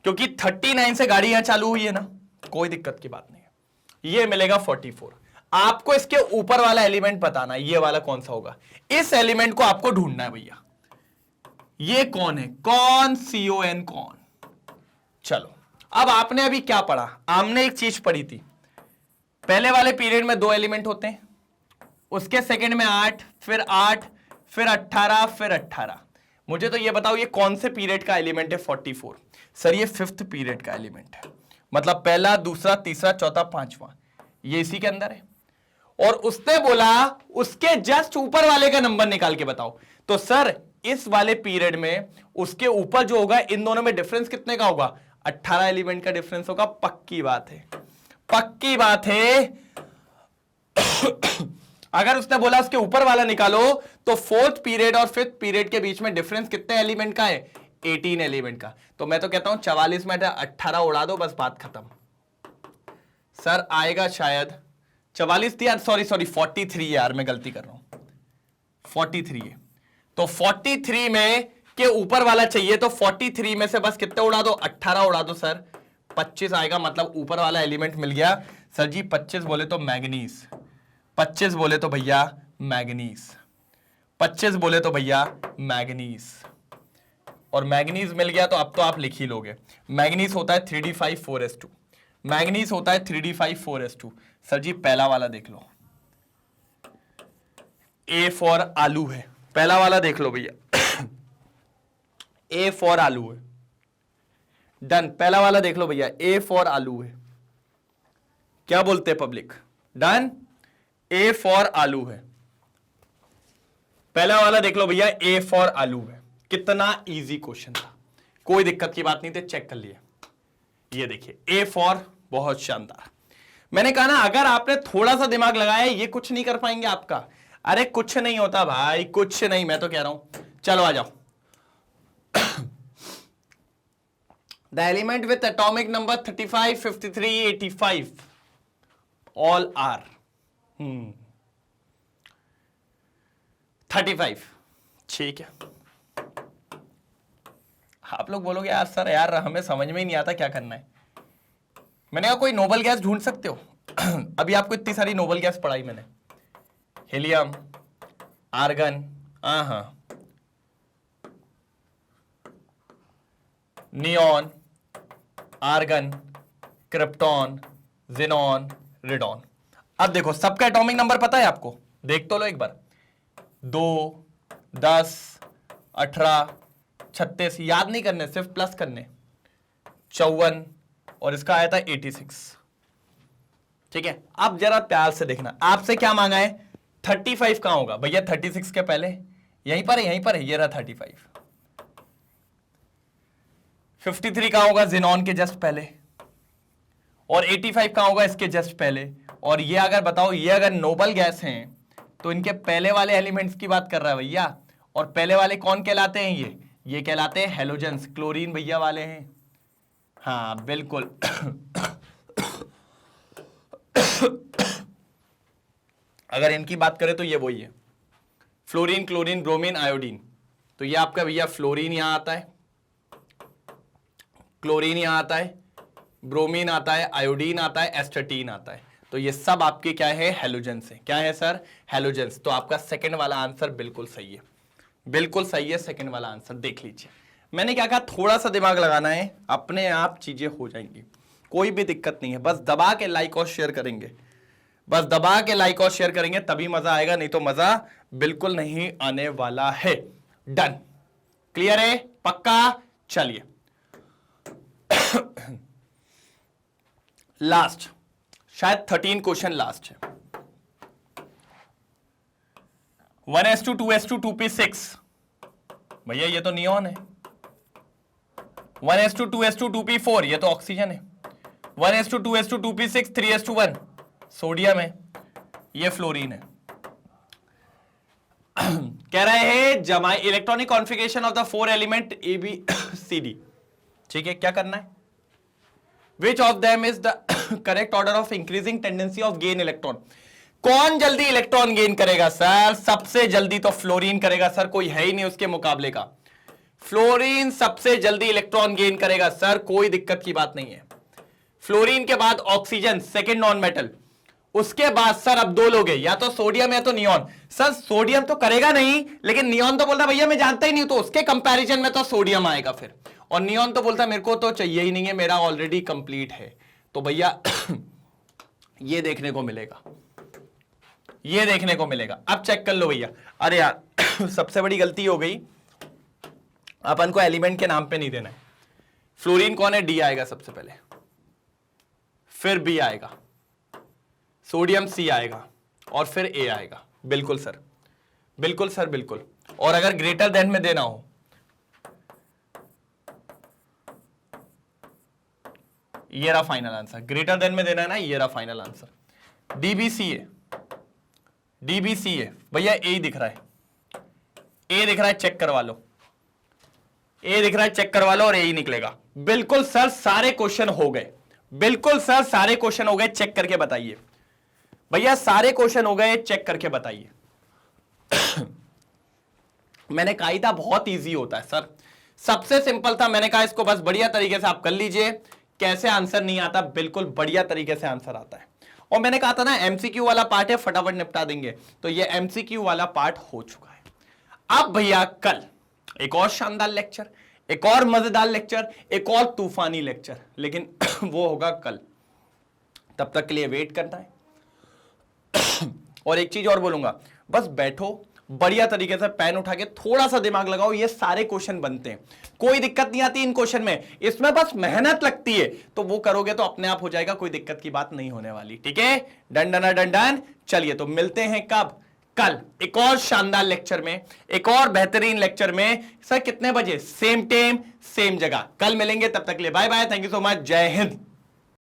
क्योंकि 39 से गाड़ी यहां चालू हुई है ना, कोई दिक्कत की बात नहीं है। ये मिलेगा 44। आपको इसके ऊपर वाला एलिमेंट बताना है, ये वाला कौन सा होगा। इस एलिमेंट को आपको ढूंढना है भैया। ये कौन है? कौन? CON कौन? चलो अब आपने अभी क्या पढ़ा? आपने एक चीज पढ़ी थी, पहले वाले पीरियड में 2 एलिमेंट होते हैं, उसके सेकंड में 8, फिर 8, फिर 18, फिर 18। मुझे तो ये बताओ ये कौन से पीरियड का एलिमेंट है 44? सर ये 5th पीरियड का एलिमेंट है, मतलब पहला, दूसरा, तीसरा, चौथा, पांचवा, ये इसी के अंदर है। और उसने बोला उसके जस्ट ऊपर वाले का नंबर निकाल के बताओ। तो सर इस वाले पीरियड में उसके ऊपर जो होगा, इन दोनों में डिफरेंस कितने का होगा? 18 एलिमेंट का डिफरेंस होगा। पक्की बात है, पक्की बात है। अगर उसने बोला उसके ऊपर वाला निकालो तो 4th पीरियड और 5th पीरियड के बीच में डिफरेंस कितने एलिमेंट का है? 18 एलिमेंट का। तो मैं तो कहता हूं 44 में 18 उड़ा दो, बस बात खत्म। सर आएगा शायद 44 थी यार, सॉरी 43 यार, मैं गलती कर रहा हूं, 43 है। तो 43 में के ऊपर वाला चाहिए, तो 43 में से बस कितने उड़ा दो? 18 उड़ा दो सर, 25 आएगा, मतलब ऊपर वाला एलिमेंट मिल गया। सर जी 25 बोले तो मैग्नीज, 25 बोले तो भैया मैग्नीज, 25 बोले तो भैया मैग्नीज। और मैग्नीज मिल गया तो अब तो आप लिख ही लोगे। मैग्नीज होता है 3d5 4s2, मैग्नीज होता है 3d5 4s2। सर जी पहला वाला देख लो, A फॉर आलू है, पहला वाला देख लो भैया, A फॉर आलू है, डन। पहला वाला देख लो भैया, A फॉर आलू है। क्या बोलते हैं पब्लिक? डन, A फॉर आलू है। पहला वाला देख लो भैया, A फॉर आलू है। कितना इजी क्वेश्चन था, कोई दिक्कत की बात नहीं थी, चेक कर लिए। ये देखिए A फॉर, बहुत शानदार। मैंने कहा ना अगर आपने थोड़ा सा दिमाग लगाया ये कुछ नहीं कर पाएंगे आपका। अरे कुछ नहीं होता भाई, कुछ नहीं, मैं तो कह रहा हूं। चलो आ जाओ। The element with atomic number 35, 53, 85 all are 35, ठीक है। आप लोग बोलोगे यार सर यार हमें समझ में ही नहीं आता क्या करना है। मैंने कहा कोई नोबल गैस ढूंढ सकते हो? अभी आपको इतनी सारी नोबल गैस पढ़ाई मैंने, हीलियम, आर्गन, हाँ, neon, argon, krypton, xenon, radon. अब देखो सबका एटॉमिक नंबर पता है आपको, देख तो लो एक बार। 2, 10, 18, 36, याद नहीं करने, सिर्फ प्लस करने। 54 और इसका आया था 86। ठीक है, अब जरा प्यार से देखना, आपसे क्या मांगा है? 35 कहां होगा भैया? 36 के पहले यहीं पर है, यहीं पर है, ये रहा 35। 53 कहां होगा? ज़ेनॉन के जस्ट पहले। और 85 कहां होगा? इसके जस्ट पहले। और ये अगर बताओ, ये अगर नोबल गैस हैं तो इनके पहले वाले एलिमेंट्स की बात कर रहा है भैया। और पहले वाले कौन कहलाते हैं? ये कहलाते हैं हेलोजेंस। क्लोरीन भैया वाले हैं, हाँ बिल्कुल। अगर इनकी बात करें तो ये वही है, फ्लोरीन, क्लोरीन, ब्रोमीन, आयोडीन। तो ये आपका भैया फ्लोरीन यहां आता है, क्लोरीन यहां आता है, ब्रोमीन आता है, आयोडीन आता है, एस्टेटीन आता है। तो ये सब आपके क्या है? हेलोजेंस है। क्या है सर? हेलोजेंस। तो आपका सेकंड वाला आंसर बिल्कुल सही है, बिल्कुल सही है सेकंड वाला आंसर। देख लीजिए, मैंने क्या कहा, थोड़ा सा दिमाग लगाना है, अपने आप चीजें हो जाएंगी, कोई भी दिक्कत नहीं है। बस दबा के लाइक और शेयर करेंगे, बस दबा के लाइक और शेयर करेंगे तभी मजा आएगा, नहीं तो मजा बिल्कुल नहीं आने वाला है। डन, क्लियर है? पक्का? चलिए लास्ट, शायद 13 क्वेश्चन लास्ट है। 1s2 2s2 2p6 भैया ये तो नियॉन है। 1s2 2s2 2p4 ये तो ऑक्सीजन है। 1s2 2s2 2p6 3s1 sodium है, ये फ्लोरीन है। कह रहे हैं जमा electronic configuration of the 4 element ABCD। ठीक है, क्या करना है? Which of them is the correct order of increasing tendency of gain electron? कौन जल्दी इलेक्ट्रॉन गेन करेगा सर? सबसे जल्दी तो फ्लोरीन करेगा सर, कोई है ही नहीं उसके मुकाबले का। फ्लोरीन सबसे जल्दी इलेक्ट्रॉन गेन करेगा सर, कोई दिक्कत की बात नहीं है। फ्लोरीन के बाद ऑक्सीजन सेकंड नॉन मेटल, उसके बाद सर अब 2 लोग हैं, या तो सोडियम या तो नियॉन। सर सोडियम तो करेगा नहीं, लेकिन नियॉन तो बोलता भैया मैं जानता ही नहीं, तो उसके कंपैरिजन में तो सोडियम आएगा फिर। और नियॉन तो बोलता मेरे को तो चाहिए ही नहीं है, मेरा ऑलरेडी कंप्लीट है। तो भैया ये देखने को मिलेगा, ये देखने को मिलेगा। अब चेक कर लो भैया। अरे यार सबसे बड़ी गलती हो गई, अपन को एलिमेंट के नाम पे नहीं देना है। फ्लोरीन कौन है? डी आएगा सबसे पहले, फिर बी आएगा, सोडियम सी आएगा और फिर ए आएगा। बिल्कुल सर, बिल्कुल सर, बिल्कुल। और अगर ग्रेटर देन में देना हो, ये रहा फाइनल आंसर। ग्रेटर देन में देना है ना, ये रहा फाइनल आंसर। डीबीसी है, डीबीसी है भैया, ए दिख रहा है, ए दिख रहा है, चेक करवा लो, ए दिख रहा है, चेक करवा लो और ए ही निकलेगा। बिल्कुल सर, सारे क्वेश्चन हो गए, बिल्कुल सर सारे क्वेश्चन हो गए, चेक करके बताइए भैया, सारे क्वेश्चन हो गए, चेक करके बताइए। मैंने कहा था बहुत इजी होता है सर, सबसे सिंपल था, मैंने कहा इसको बस बढ़िया तरीके से आप कर लीजिए। कैसे आंसर नहीं आता? बिल्कुल बढ़िया तरीके से आंसर आता है। और मैंने कहा था ना एमसीक्यू वाला पार्ट है, फटाफट निपटा देंगे, तो ये एमसीक्यू वाला पार्ट हो चुका है। अब भैया कल एक और शानदार लेक्चर, एक और मजेदार लेक्चर, एक और तूफानी लेक्चर, लेकिन वो होगा कल। तब तक के लिए वेट करना है। और एक चीज और बोलूंगा, बस बैठो बढ़िया तरीके से, पेन उठा के थोड़ा सा दिमाग लगाओ, ये सारे क्वेश्चन बनते हैं, कोई दिक्कत नहीं आती इन क्वेश्चन में, इसमें बस मेहनत लगती है, तो वो करोगे तो अपने आप हो जाएगा, कोई दिक्कत की बात नहीं होने वाली। ठीक है, डन डन डन डन। चलिए तो मिलते हैं कब? कल एक और शानदार लेक्चर में, एक और बेहतरीन लेक्चर में। सर कितने बजे? सेम टाइम सेम जगह कल मिलेंगे, तब तक के लिए bye bye, thank you so much, जय हिंद।